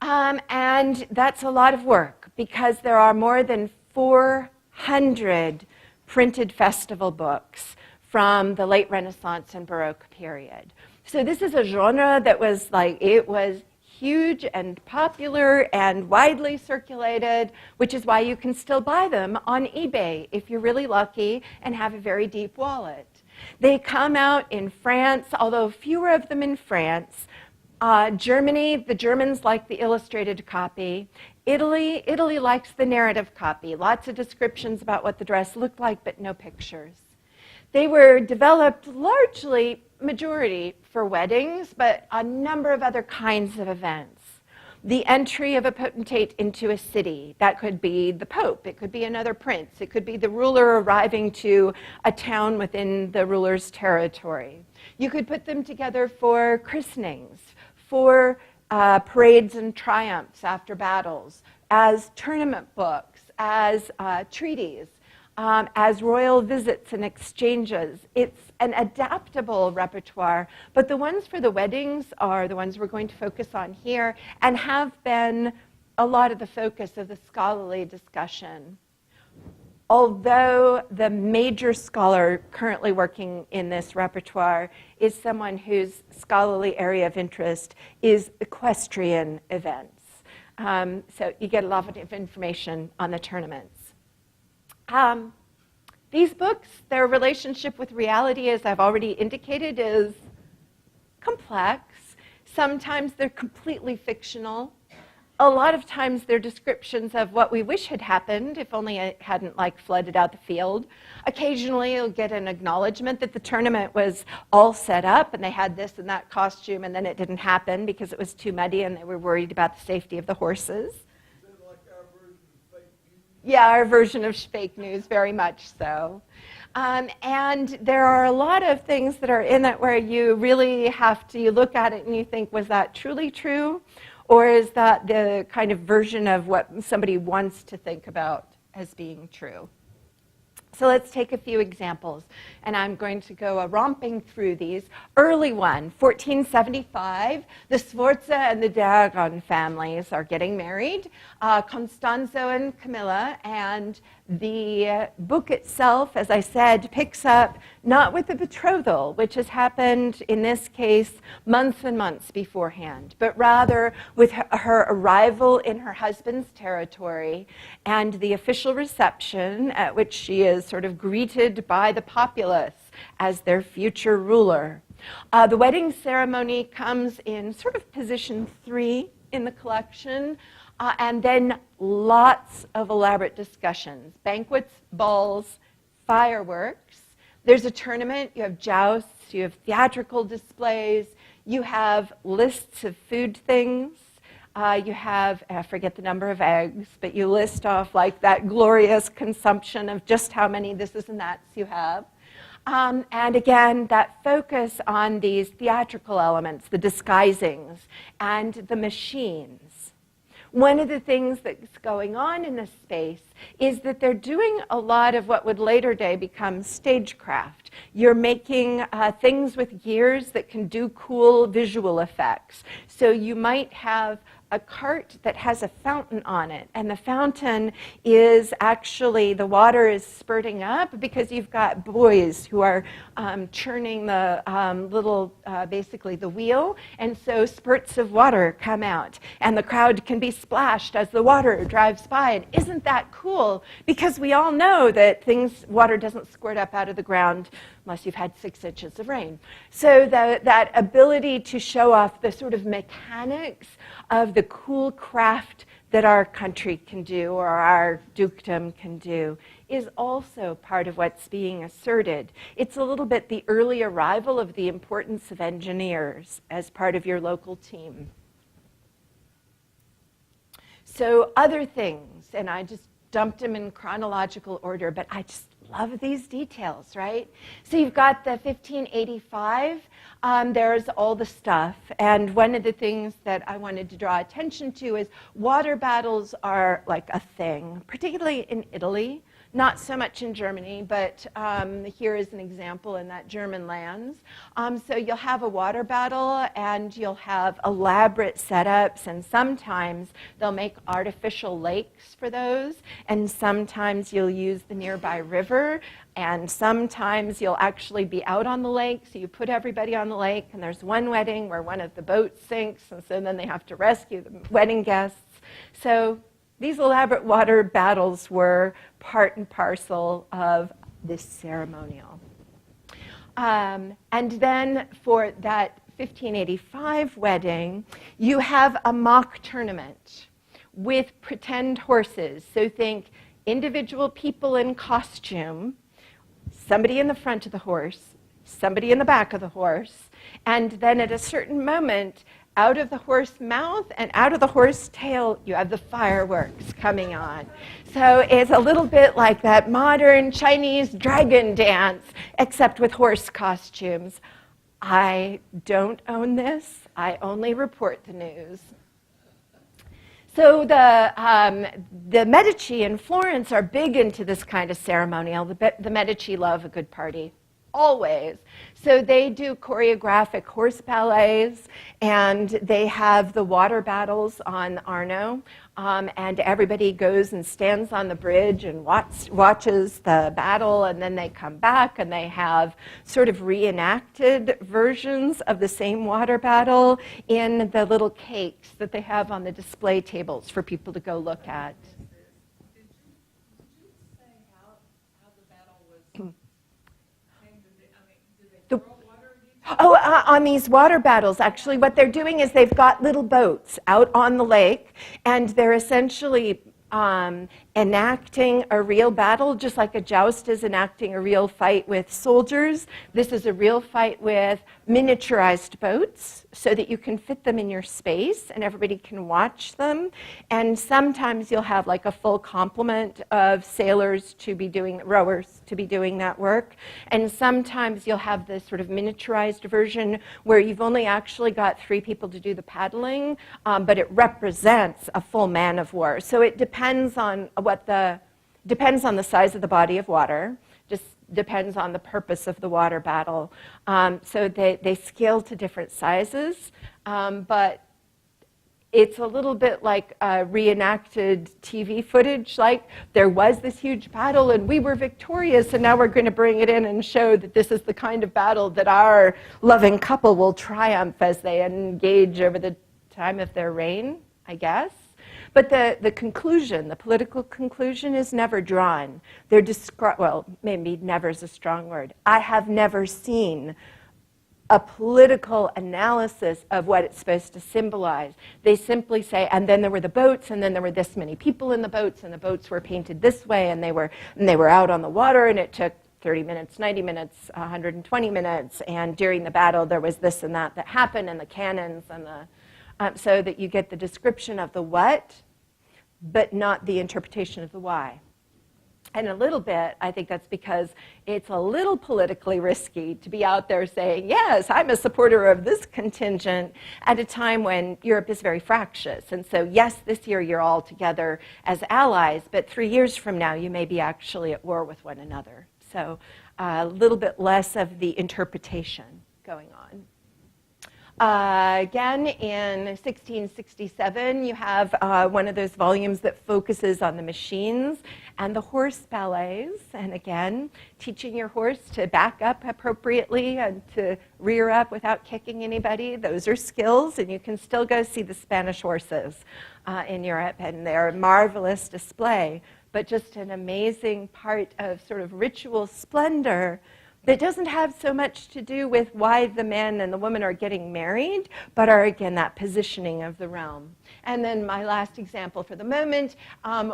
Speaker 1: and that's a lot of work because there are more than 400 printed festival books from the late Renaissance and Baroque period. So this is a genre that was like, it was huge and popular and widely circulated, which is why you can still buy them on eBay if you're really lucky and have a very deep wallet. They come out in France, although fewer of them in France. Germany, the Germans like the illustrated copy. Italy likes the narrative copy. Lots of descriptions about what the dress looked like, but no pictures. They were developed largely, majority, for weddings, but a number of other kinds of events. The entry of a potentate into a city, that could be the Pope, it could be another prince, it could be the ruler arriving to a town within the ruler's territory. You could put them together for christenings, for parades and triumphs after battles, as tournament books, as treaties, as royal visits and exchanges. It's an adaptable repertoire, but the ones for the weddings are the ones we're going to focus on here and have been a lot of the focus of the scholarly discussion. Although the major scholar currently working in this repertoire is someone whose scholarly area of interest is equestrian events. So you get a lot of information on the tournaments. These books, their relationship with reality, as I've already indicated, is complex. Sometimes they're completely fictional. A lot of times they're descriptions of what we wish had happened, if only it hadn't flooded out the field. Occasionally you'll get an acknowledgement that the tournament was all set up and they had this and that costume, and then it didn't happen because it was too muddy and they were worried about the safety of the horses.
Speaker 2: Is that like our version of fake news?
Speaker 1: Yeah, our version of fake news, very much so. And there are a lot of things that are in it where you really have to, you look at it and you think, was that truly true? Or is that the kind of version of what somebody wants to think about as being true? So let's take a few examples, and I'm going to go romping through these. Early one, 1475, the Sforza and the d'Aragon families are getting married, Constanzo and Camilla, and the book itself, as I said, picks up not with the betrothal, which has happened in this case months and months beforehand, but rather with her arrival in her husband's territory and the official reception at which she is sort of greeted by the populace as their future ruler. The wedding ceremony comes in sort of position 3 in the collection. And then lots of elaborate discussions, banquets, balls, fireworks. There's a tournament, you have jousts, you have theatrical displays, you have lists of food things, you have, I forget the number of eggs, but you list off that glorious consumption of just how many this and that's you have. And again, that focus on these theatrical elements, the disguisings, and the machines. One of the things that's going on in this space is that they're doing a lot of what would later day become stagecraft. You're making things with gears that can do cool visual effects. So you might have a cart that has a fountain on it, and the fountain is actually, the water is spurting up because you've got boys who are churning the basically the wheel, and so spurts of water come out, and the crowd can be splashed as the water drives by. And isn't that cool? Because we all know that water doesn't squirt up out of the ground unless you've had 6 inches of rain. So that ability to show off the sort of mechanics of the cool craft that our country can do or our dukedom can do is also part of what's being asserted. It's a little bit the early arrival of the importance of engineers as part of your local team. So other things, and I just dumped them in chronological order, but I just love these details, right? So you've got the 1585, there's all the stuff, and one of the things that I wanted to draw attention to is water battles are like a thing, particularly in Italy. Not so much in Germany, but here is an example in that German lands. So you'll have a water battle, and you'll have elaborate setups, and sometimes they'll make artificial lakes for those, and sometimes you'll use the nearby river, and sometimes you'll actually be out on the lake, so you put everybody on the lake, and there's one wedding where one of the boats sinks, and so then they have to rescue the wedding guests. So these elaborate water battles were part and parcel of this ceremonial. And then for that 1585 wedding, you have a mock tournament with pretend horses. So think individual people in costume, somebody in the front of the horse, somebody in the back of the horse, and then at a certain moment, out of the horse mouth and out of the horse tail, you have the fireworks coming on. So it's a little bit like that modern Chinese dragon dance, except with horse costumes. I don't own this. I only report the news. So the Medici in Florence are big into this kind of ceremonial. The Medici love a good party. always. So they do choreographic horse ballets, and they have the water battles on Arno, and everybody goes and stands on the bridge and watches the battle, and then they come back and they have sort of reenacted versions of the same water battle in the little cakes that they have on the display tables for people to go look at.
Speaker 5: Did you say how the battle was came to be? I mean, did they throw water at each other?
Speaker 1: Oh, on these water battles, actually, what they're doing is they've got little boats out on the lake, and they're essentially enacting a real battle, just like a joust is enacting a real fight with soldiers. This is a real fight with miniaturized boats so that you can fit them in your space and everybody can watch them. And sometimes you'll have like a full complement of sailors to be doing, rowers to be doing that work. And sometimes you'll have this sort of miniaturized version where you've only actually got 3 people to do the paddling, but it represents a full man of war. So it depends on depends on the size of the body of water, just depends on the purpose of the water battle. So they scale to different sizes, but it's a little bit like reenacted TV footage, like there was this huge battle and we were victorious and now we're going to bring it in and show that this is the kind of battle that our loving couple will triumph as they engage over the time of their reign, I guess. But the conclusion, the political conclusion, is never drawn. They're well, maybe never is a strong word. I have never seen a political analysis of what it's supposed to symbolize. They simply say, and then there were the boats, and then there were this many people in the boats, and the boats were painted this way, and they were out on the water, and it took 30 minutes, 90 minutes, 120 minutes, and during the battle there was this and that happened, and the cannons and the so that you get the description of the what, but not the interpretation of the why. And a little bit, I think that's because it's a little politically risky to be out there saying, yes, I'm a supporter of this contingent at a time when Europe is very fractious. And so, yes, this year you're all together as allies, but 3 years from now you may be actually at war with one another. So a little bit less of the interpretation going on. Again, in 1667, you have one of those volumes that focuses on the machines and the horse ballets. And again, teaching your horse to back up appropriately and to rear up without kicking anybody. Those are skills, and you can still go see the Spanish horses in Europe, and they're a marvelous display, but just an amazing part of sort of ritual splendor that doesn't have so much to do with why the man and the woman are getting married, but are, again, that positioning of the realm. And then my last example for the moment,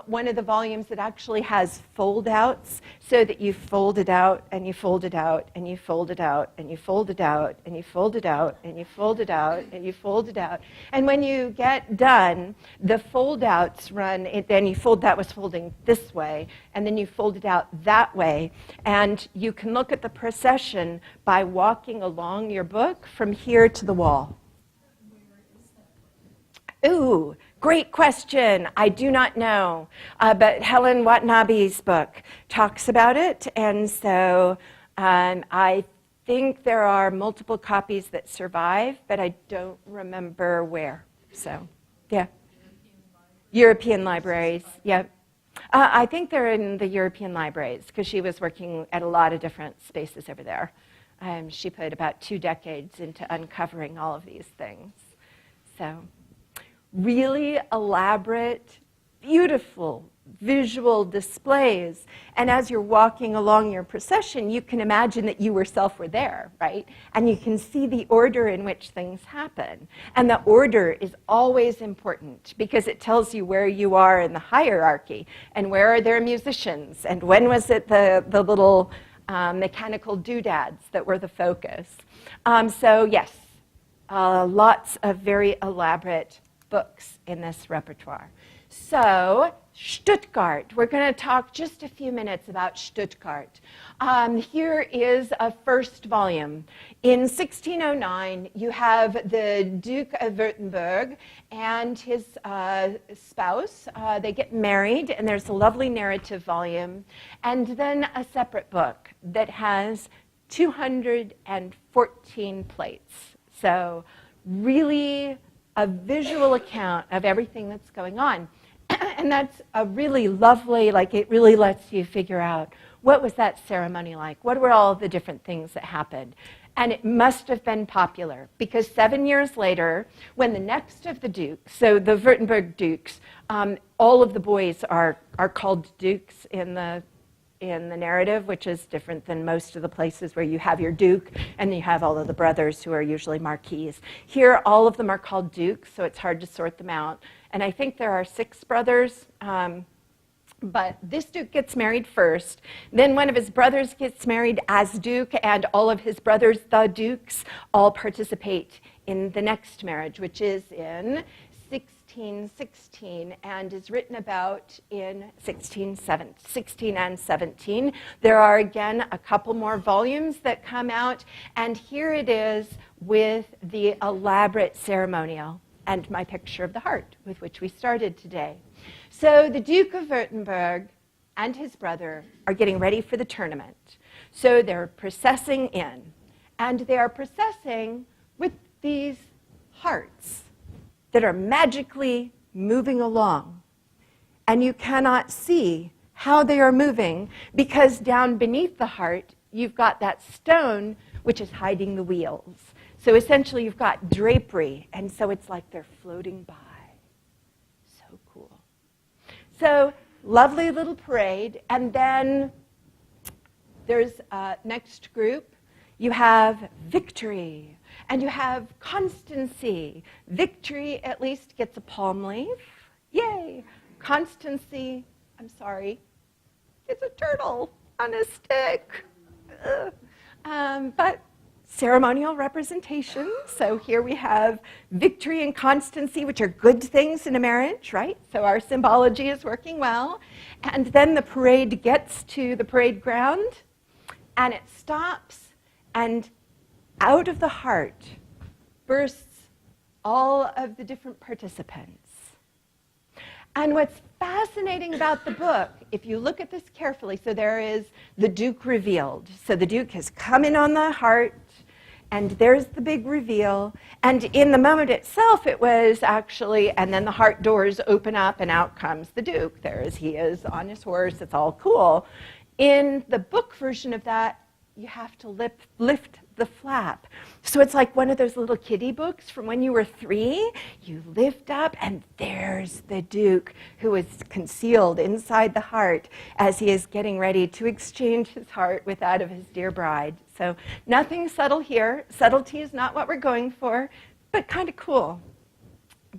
Speaker 1: one of the volumes that actually has fold-outs, so that you fold it out, and you fold it out, and you fold it out, and you fold it out, and you fold it out, and you fold it out, and you fold it out. And when you get done, the fold-outs run, then you fold, that was folding this way, and then you fold it out that way. And you can look at the procession by walking along your book from here to the wall. Ooh, great question. I do not know. But Helen Watanabe's book talks about it. And so I think there are multiple copies that survive, but I don't remember where. So, yeah. European libraries, yep. I think they're in the European libraries because she was working at a lot of different spaces over there. She put about 2 decades into uncovering all of these things. So really elaborate, beautiful visual displays. And as you're walking along your procession, you can imagine that you yourself were there, right? And you can see the order in which things happen. And the order is always important because it tells you where you are in the hierarchy and where are there musicians and when was it the little mechanical doodads that were the focus. So yes, lots of very elaborate books in this repertoire. So Stuttgart, we're going to talk just a few minutes about Stuttgart. Here is a first volume. In 1609, you have the Duke of Württemberg and his spouse. They get married, and there's a lovely narrative volume. And then a separate book that has 214 plates. So really a visual account of everything that's going on. And that's a really lovely, like it really lets you figure out what was that ceremony like? What were all the different things that happened? And it must have been popular because 7 years later, when the next of the dukes, so the Württemberg dukes, all of the boys are called dukes in the narrative, which is different than most of the places where you have your duke and you have all of the brothers who are usually marquises. Here, all of them are called dukes, so it's hard to sort them out. And I think there are 6 brothers, but this duke gets married first. Then one of his brothers gets married as duke, and all of his brothers, the dukes, all participate in the next marriage, which is in 1616 and is written about in 16 and 17. There are, again, a couple more volumes that come out, and here it is with the elaborate ceremonial and my picture of the heart with which we started today. So the Duke of Württemberg and his brother are getting ready for the tournament. So they're processing in, and they are processing with these hearts that are magically moving along. And you cannot see how they are moving because down beneath the heart, you've got that stone which is hiding the wheels. So essentially, you've got drapery, and so it's like they're floating by. So cool. So lovely little parade, and then there's next group. You have victory, and you have constancy. Victory at least gets a palm leaf. Yay! Constancy, I'm sorry, it's a turtle on a stick. But ceremonial representation. So here we have victory and constancy, which are good things in a marriage, right? So our symbology is working well. And then the parade gets to the parade ground, and it stops, and out of the heart bursts all of the different participants. And what's fascinating about the book, if you look at this carefully, so there is the Duke revealed. So the Duke has come in on the heart, and there's the big reveal. And in the moment itself, it was actually, and then the heart doors open up, and out comes the Duke. There he is on his horse. It's all cool. In the book version of that, you have to lift the flap. So it's like one of those little kiddie books from when you were 3. You lift up, and there's the Duke who is concealed inside the heart as he is getting ready to exchange his heart with that of his dear bride. So nothing subtle here. Subtlety is not what we're going for, but kind of cool.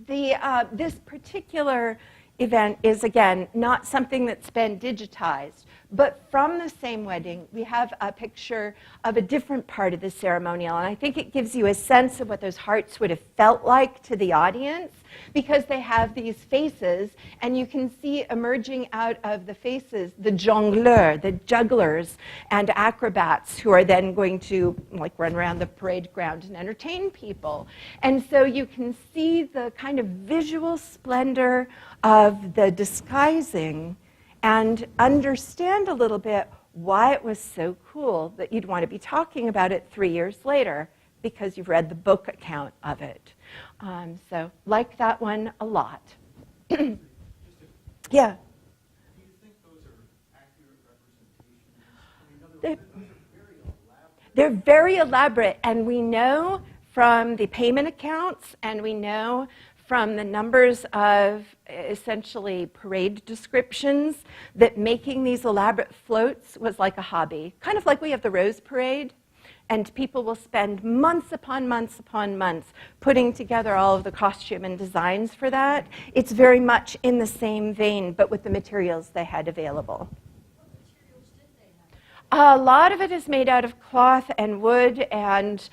Speaker 1: This particular event is, again, not something that's been digitized. But from the same wedding, we have a picture of a different part of the ceremonial. And I think it gives you a sense of what those hearts would have felt like to the audience, because they have these faces, and you can see emerging out of the faces the jongleurs, the jugglers and acrobats who are then going to run around the parade ground and entertain people. And so you can see the kind of visual splendor of the disguising and understand a little bit why it was so cool that you'd want to be talking about it 3 years later, because you've read the book account of it. So like that one a lot. Yeah.
Speaker 6: Do you think those are accurate representations? I mean,
Speaker 1: They're very elaborate, and we know from the payment accounts, and we know from the numbers of essentially parade descriptions that making these elaborate floats was like a hobby. Kind of like we have the Rose Parade, and people will spend months upon months upon months putting together all of the costume and designs for that. It's very much in the same vein, but with the materials they had available.
Speaker 4: What materials did they have?
Speaker 1: A lot of it is made out of cloth and wood, and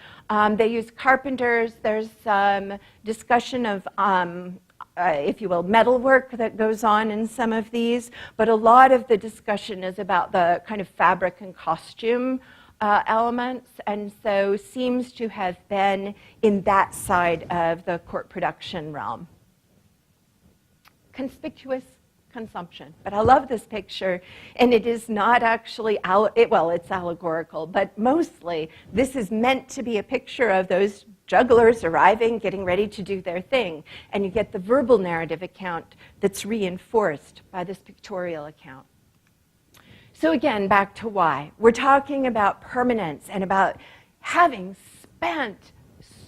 Speaker 1: they use carpenters. There's some discussion of, if you will, metalwork that goes on in some of these, but a lot of the discussion is about the kind of fabric and costume elements, and so seems to have been in that side of the court production realm. Conspicuous consumption. But I love this picture, and it is not actually, it's allegorical, but mostly this is meant to be a picture of those jugglers arriving, getting ready to do their thing. And you get the verbal narrative account that's reinforced by this pictorial account. So again, back to why. We're talking about permanence and about having spent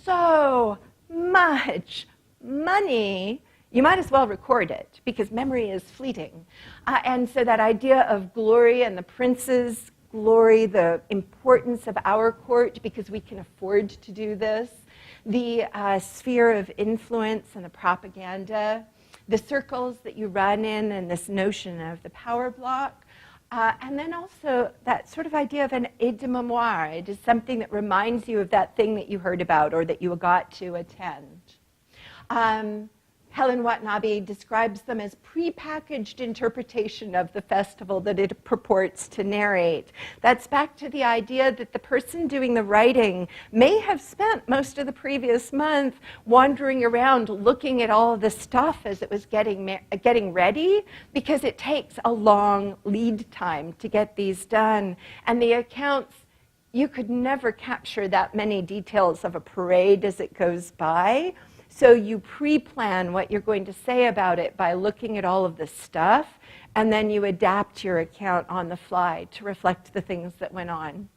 Speaker 1: so much money, you might as well record it because memory is fleeting. And so that idea of glory and the prince's glory, the importance of our court because we can afford to do this, the sphere of influence and the propaganda, the circles that you run in, and this notion of the power block. And then also that sort of idea of an aide de mémoire. It is something that reminds you of that thing that you heard about or that you got to attend. Helen Watanabe describes them as prepackaged interpretation of the festival that it purports to narrate. That's back to the idea that the person doing the writing may have spent most of the previous month wandering around looking at all of the stuff as it was getting ready, because it takes a long lead time to get these done. And the accounts, you could never capture that many details of a parade as it goes by. So you pre-plan what you're going to say about it by looking at all of the stuff, and then you adapt your account on the fly to reflect the things that went on.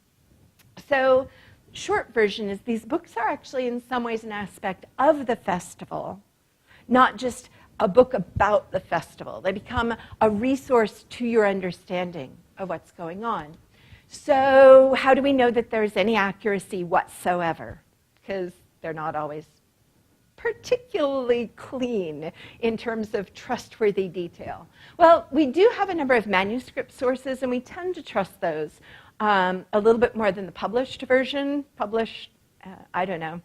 Speaker 1: So short version is these books are actually in some ways an aspect of the festival, not just a book about the festival. They become a resource to your understanding of what's going on. So how do we know that there's any accuracy whatsoever? Because they're not always particularly clean in terms of trustworthy detail. Well, we do have a number of manuscript sources, and we tend to trust those a little bit more than the published version. I don't know.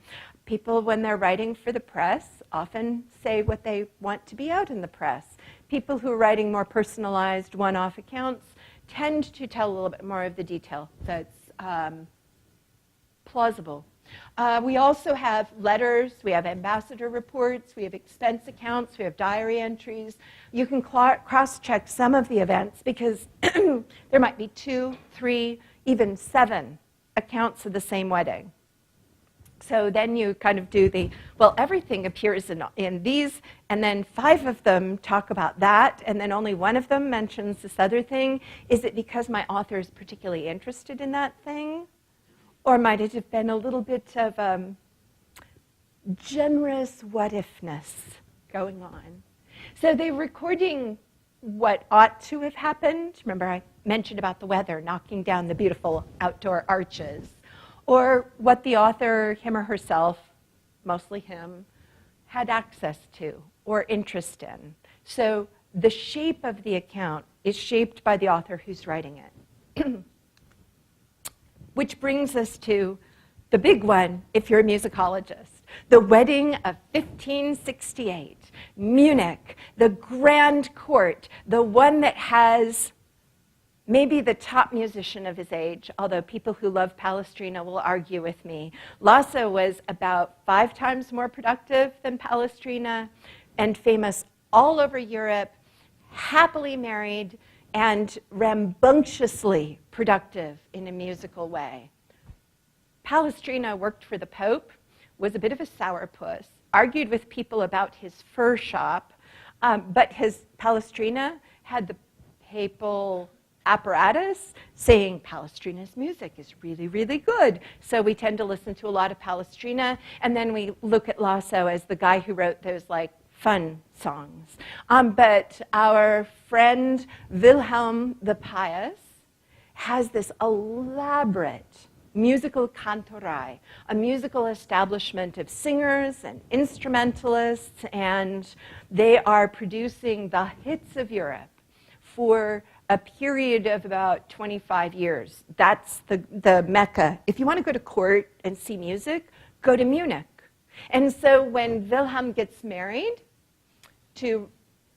Speaker 1: People, when they're writing for the press, often say what they want to be out in the press. People who are writing more personalized one-off accounts tend to tell a little bit more of the detail that's plausible. We also have letters, we have ambassador reports, we have expense accounts, we have diary entries. You can cross-check some of the events because there might be 2, 3, even 7 accounts of the same wedding. So then you kind of do everything appears in these, and then 5 of them talk about that, and then only 1 of them mentions this other thing. Is it because my author is particularly interested in that thing? Or might it have been a little bit of generous what-ifness going on? So they're recording what ought to have happened. Remember I mentioned about the weather, knocking down the beautiful outdoor arches. Or what the author, him or herself, mostly him, had access to or interest in. So the shape of the account is shaped by the author who's writing it. Which brings us to the big one if you're a musicologist. The wedding of 1568, Munich, the grand court, the one that has maybe the top musician of his age, although people who love Palestrina will argue with me. Lasso was about 5 times more productive than Palestrina and famous all over Europe, happily married, and rambunctiously productive in a musical way. Palestrina worked for the Pope, was a bit of a sourpuss, argued with people about his fur shop, but Palestrina had the papal apparatus saying Palestrina's music is really, really good. So we tend to listen to a lot of Palestrina, and then we look at Lasso as the guy who wrote those fun songs. But our friend Wilhelm the Pious has this elaborate musical cantorei, a musical establishment of singers and instrumentalists, and they are producing the hits of Europe for a period of about 25 years. That's the Mecca. If you want to go to court and see music, go to Munich. And so when Wilhelm gets married to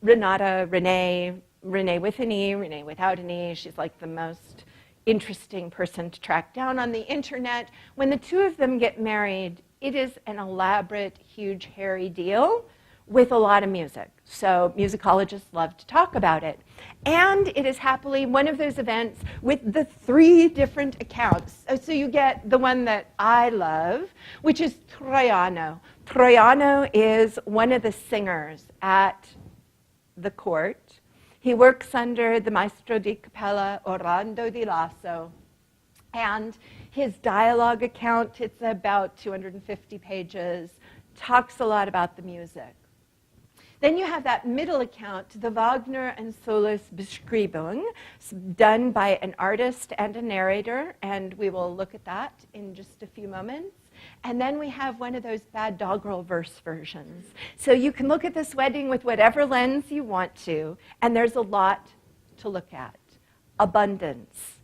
Speaker 1: Renee with an E, Renee without an E, she's like the most interesting person to track down on the internet. When the 2 of them get married, it is an elaborate, huge, hairy deal with a lot of music. So musicologists love to talk about it. And it is happily one of those events with the 3 different accounts. So you get the one that I love, which is Troiano. Troiano is one of the singers at the court. He works under the Maestro di Cappella Orlando di Lasso. And his dialogue account, it's about 250 pages, talks a lot about the music. Then you have that middle account, the Wagner and Solus Beschreibung, done by an artist and a narrator, and we will look at that in just a few moments. And then we have one of those bad doggerel verse versions. So you can look at this wedding with whatever lens you want to, and there's a lot to look at. Abundance.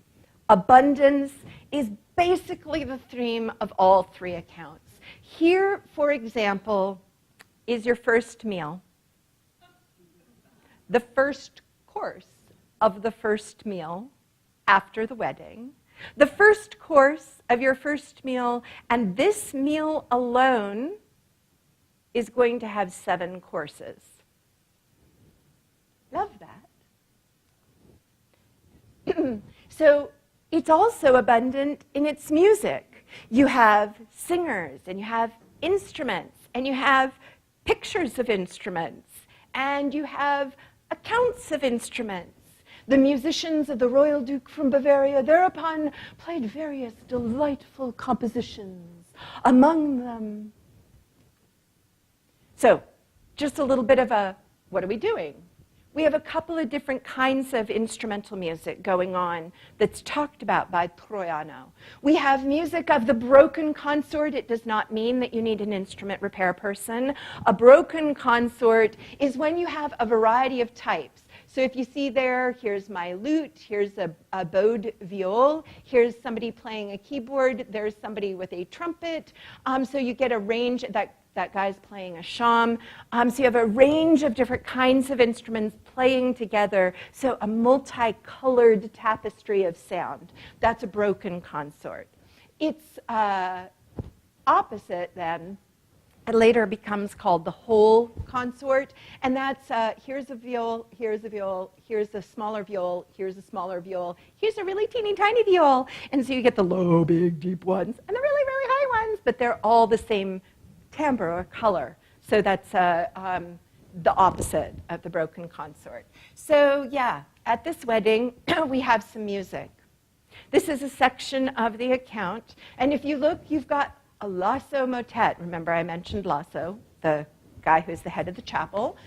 Speaker 1: Abundance is basically the theme of all 3 accounts. Here, for example, is your first meal. The first course of the first meal after the wedding. The first course of your first meal, and this meal alone is going to have 7 courses. Love that. So it's also abundant in its music. You have singers, and you have instruments, and you have pictures of instruments, and you have accounts of instruments. The musicians of the Royal Duke from Bavaria thereupon played various delightful compositions, among them. So, just a little bit of a, what are we doing? We have a couple of different kinds of instrumental music going on that's talked about by Troiano. We have music of the broken consort. It does not mean that you need an instrument repair person. A broken consort is when you have a variety of types. So if you see there, here's my lute, here's a bowed viol, here's somebody playing a keyboard, there's somebody with a trumpet. So you get a range, that guy's playing a sham. So you have a range of different kinds of instruments playing together, so a multicolored tapestry of sound. That's a broken consort. Its opposite, then, it later becomes called the whole consort, and that's here's a viol, here's a viol, here's a smaller viol, here's a smaller viol, here's a really teeny tiny viol, and so you get the low, big, deep ones, and the really, very high ones, but they're all the same timbre or color. So that's the opposite of the broken consort. So yeah, at this wedding, we have some music. This is a section of the account, and if you look, you've got a lasso motet. Remember I mentioned Lasso, the guy who's the head of the chapel,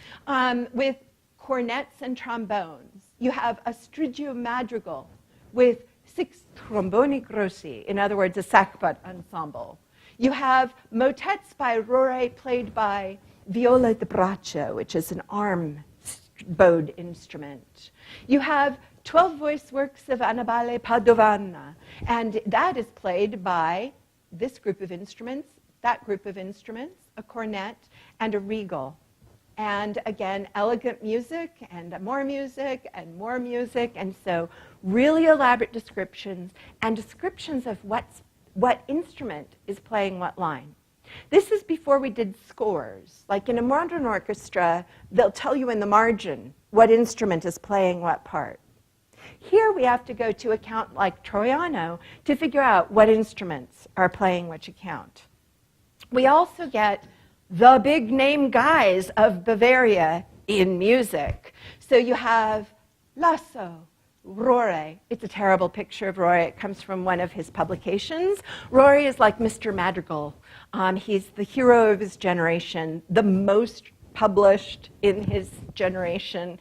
Speaker 1: with cornets and trombones. You have a strigio madrigal with 6 tromboni grossi, in other words, a sackbut ensemble. You have motets by Rore played by viola da braccio, which is an arm bowed instrument. You have 12 voice works of Annibale Padovana, and that is played by this group of instruments, that group of instruments, a cornet, and a regal. And again, elegant music, and more music, and more music, and so really elaborate descriptions, and descriptions of what instrument is playing what line. This is before we did scores. Like in a modern orchestra, they'll tell you in the margin what instrument is playing what part. Here we have to go to account like Troiano to figure out what instruments are playing which account. We also get the big name guys of Bavaria in music. So you have Lasso, Rore. It's a terrible picture of Rore. It comes from one of his publications. Rore is like Mr. Madrigal. He's the hero of his generation, the most published in his generation.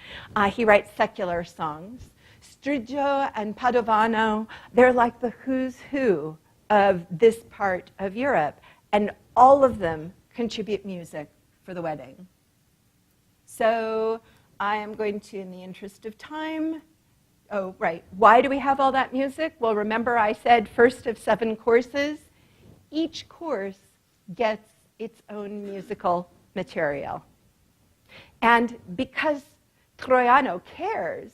Speaker 1: He writes secular songs. Strigio and Padovano, they're like the who's who of this part of Europe, and all of them contribute music for the wedding. So I am going to, in the interest of time, oh, right, why do we have all that music? Well, remember I said first of 7 courses. Each course gets its own musical material. And because Troiano cares,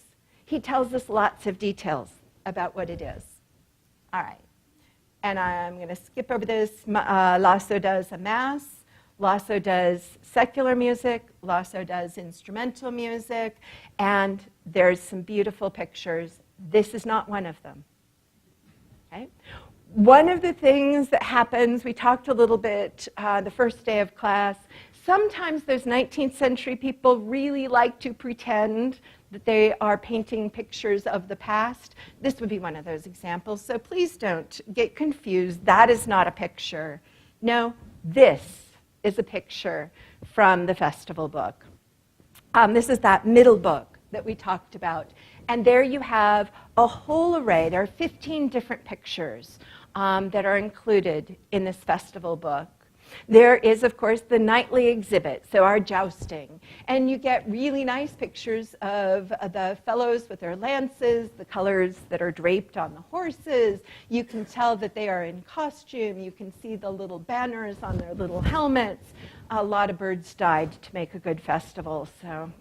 Speaker 1: he tells us lots of details about what it is. All right. And I'm going to skip over this. Lasso does a mass. Lasso does secular music, Lasso does instrumental music, and there's some beautiful pictures. This is not one of them. Okay? One of the things that happens, we talked a little bit the first day of class, sometimes those 19th century people really like to pretend that they are painting pictures of the past. This would be one of those examples, so please don't get confused. That is not a picture. No, this is a picture from the festival book. This is that middle book that we talked about. And there you have a whole array. There are 15 different pictures that are included in this festival book. There is, of course, the nightly exhibit, so our jousting. And you get really nice pictures of the fellows with their lances, the colors that are draped on the horses. You can tell that they are in costume. You can see the little banners on their little helmets. A lot of birds died to make a good festival, so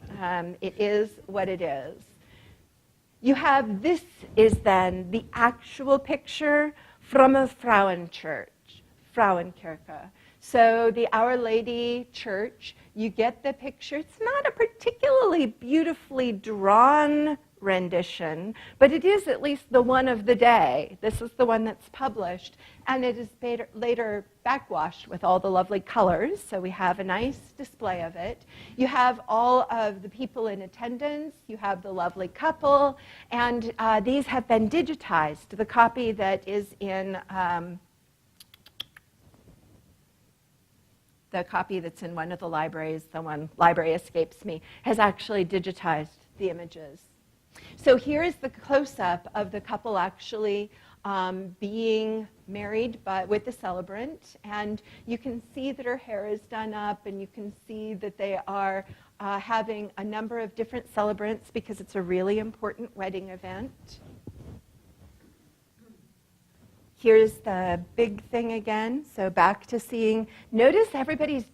Speaker 1: it is what it is. You have, this is then the actual picture from a Frauenchurch, Frauenkirche. So the Our Lady Church, you get the picture. It's not a particularly beautifully drawn rendition, but it is at least the one of the day. This is the one that's published, and it is later backwashed with all the lovely colors, so we have a nice display of it. You have all of the people in attendance. You have the lovely couple, and these have been digitized. The copy that is in the copy that's in one of the libraries, the one library escapes me, has actually digitized the images. So here is the close-up of the couple actually being married with the celebrant, and you can see that her hair is done up, and you can see that they are having a number of different celebrants because it's a really important wedding event. Here's the big thing again. So back to seeing, notice everybody's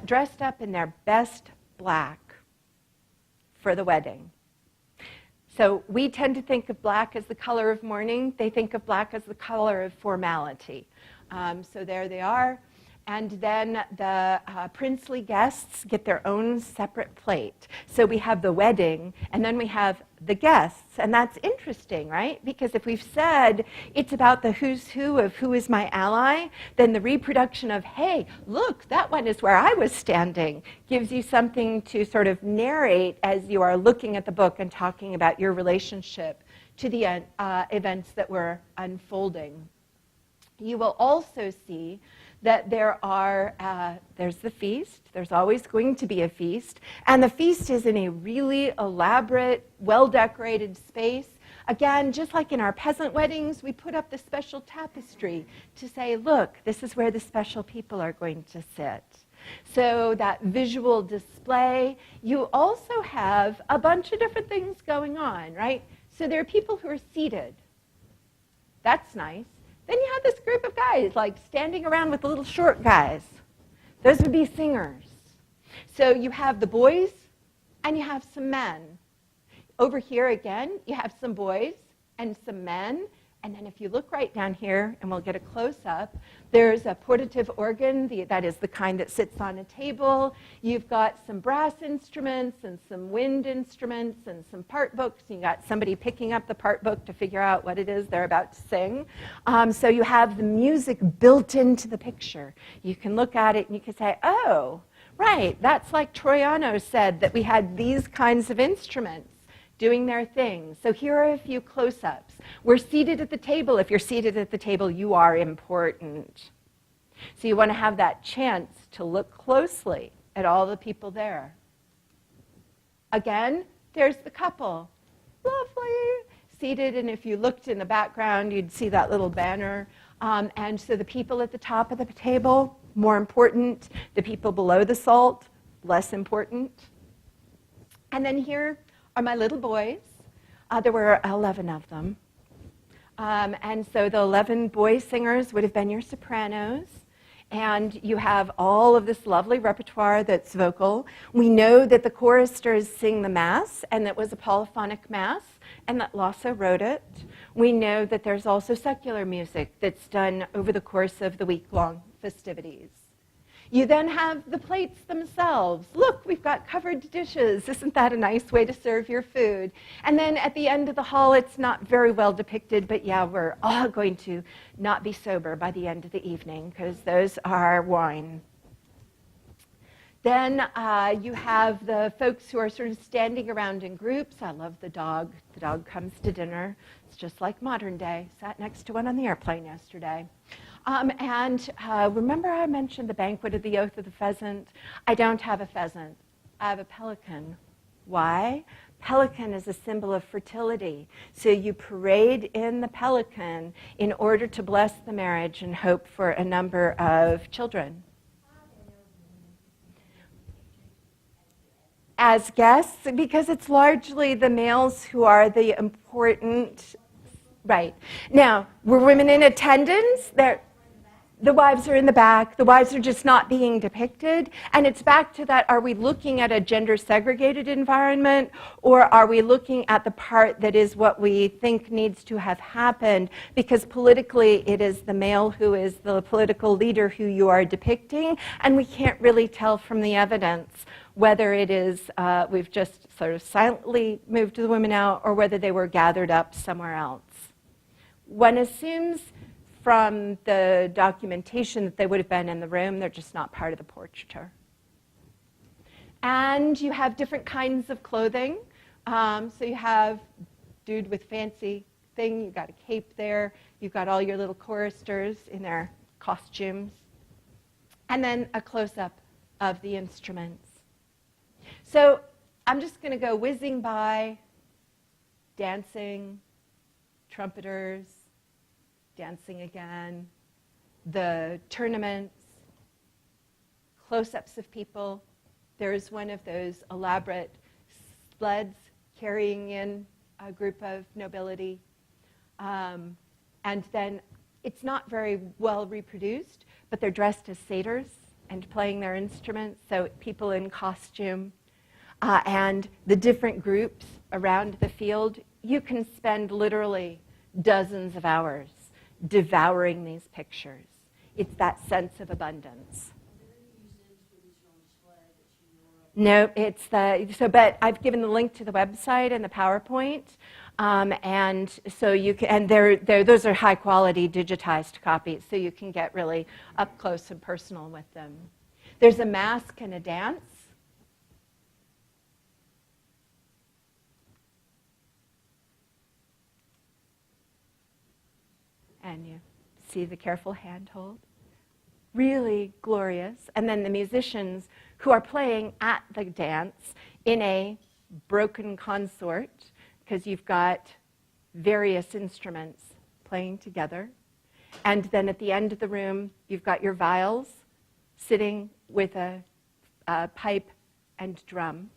Speaker 1: dressed up in their best black for the wedding. So we tend to think of black as the color of mourning. They think of black as the color of formality. So there they are. And then the princely guests get their own separate plate. So we have the wedding, and then we have the guests. And that's interesting, right? Because if we've said it's about the who's who of who is my ally, then the reproduction of, hey, look, that one is where I was standing, gives you something to sort of narrate as you are looking at the book and talking about your relationship to the events that were unfolding. You will also see that there's the feast. There's always going to be a feast. And the feast is in a really elaborate, well-decorated space. Again, just like in our peasant weddings, we put up the special tapestry to say, look, this is where the special people are going to sit. So that visual display, you also have a bunch of different things going on, right? So there are people who are seated. That's nice. Then you have this group of guys like standing around with the little short guys. Those would be singers. So you have the boys and you have some men. Over here again, you have some boys and some men. And then if you look right down here, and we'll get a close-up, there's a portative organ, that is the kind that sits on a table. You've got some brass instruments and some wind instruments and some part books. You got somebody picking up the part book to figure out what it is they're about to sing. So you have the music built into the picture. You can look at it and you can say, oh, right, that's like Troiano said, that we had these kinds of instruments doing their thing. So here are a few close-ups. We're seated at the table. If you're seated at the table, you are important. So you want to have that chance to look closely at all the people there. Again, there's the couple. Lovely. Seated, and if you looked in the background, you'd see that little banner. And so the people at the top of the table, more important. The people below the salt, less important. And then here are my little boys. There were 11 of them. And so the 11 boy singers would have been your sopranos. And you have all of this lovely repertoire that's vocal. We know that the choristers sing the Mass, and that was a polyphonic Mass, and that Lasso wrote it. We know that there's also secular music that's done over the course of the week-long festivities. You then have the plates themselves. Look, we've got covered dishes. Isn't that a nice way to serve your food? And then at the end of the hall, it's not very well depicted, but yeah, we're all going to not be sober by the end of the evening because those are wine. Then you have the folks who are sort of standing around in groups. I love the dog. The dog comes to dinner. It's just like modern day. Sat next to one on the airplane yesterday. Remember I mentioned the banquet of the oath of the pheasant? I don't have a pheasant. I have a pelican. Why? Pelican is a symbol of fertility. So you parade in the pelican in order to bless the marriage and hope for a number of children. As guests, because it's largely the males who are the important, right. Now, were women in attendance? The wives are in the back. The wives are just not being depicted. And it's back to that, are we looking at a gender-segregated environment, or are we looking at the part that is what we think needs to have happened? Because politically, it is the male who is the political leader who you are depicting, and we can't really tell from the evidence whether it is we've just sort of silently moved the women out or whether they were gathered up somewhere else. One assumes from the documentation that they would have been in the room. They're just not part of the portraiture. And you have different kinds of clothing. So you have dude with fancy thing. You've got a cape there. You've got all your little choristers in their costumes. And then a close-up of the instruments. So I'm just going to go whizzing by, dancing, trumpeters, dancing again, the tournaments, close-ups of people. There's one of those elaborate sleds carrying in a group of nobility. And then it's not very well reproduced, but they're dressed as satyrs and playing their instruments, so people in costume. And the different groups around the field, you can spend literally dozens of hours devouring these pictures. It's that sense of abundance. No, it's but I've given the link to the website and the PowerPoint, and so you can, and those are high quality digitized copies, so you can get really up close and personal with them. There's a mask and a dance. And you see the careful handhold. Really glorious. And then the musicians who are playing at the dance in a broken consort, because you've got various instruments playing together. And then at the end of the room, you've got your viols sitting with a pipe and drum.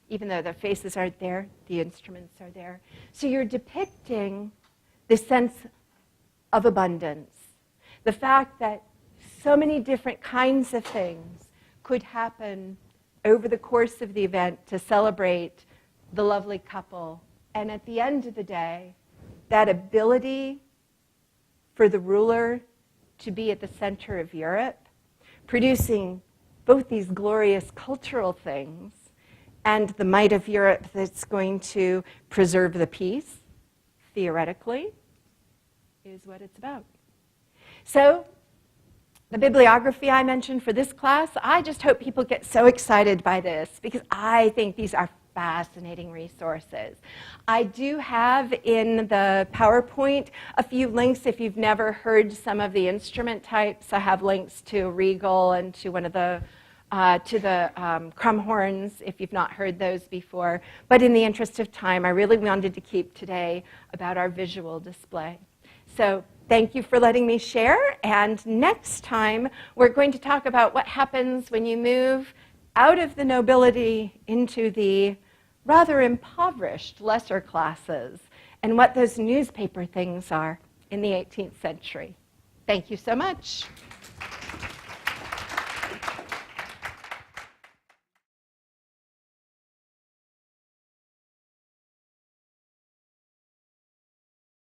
Speaker 1: Even though the faces aren't there, the instruments are there. So you're depicting the sense of abundance. The fact that so many different kinds of things could happen over the course of the event to celebrate the lovely couple. And at the end of the day, that ability for the ruler to be at the center of Europe, producing both these glorious cultural things and the might of Europe that's going to preserve the peace, theoretically, is what it's about. So, the bibliography I mentioned for this class, I just hope people get so excited by this because I think these are fascinating resources. I do have in the PowerPoint a few links if you've never heard some of the instrument types. I have links to Regal and to one of the Crumhorns if you've not heard those before. But in the interest of time, I really wanted to keep today about our visual display. So thank you for letting me share. And next time, we're going to talk about what happens when you move out of the nobility into the rather impoverished lesser classes and what those newspaper things are in the 18th century. Thank you so much.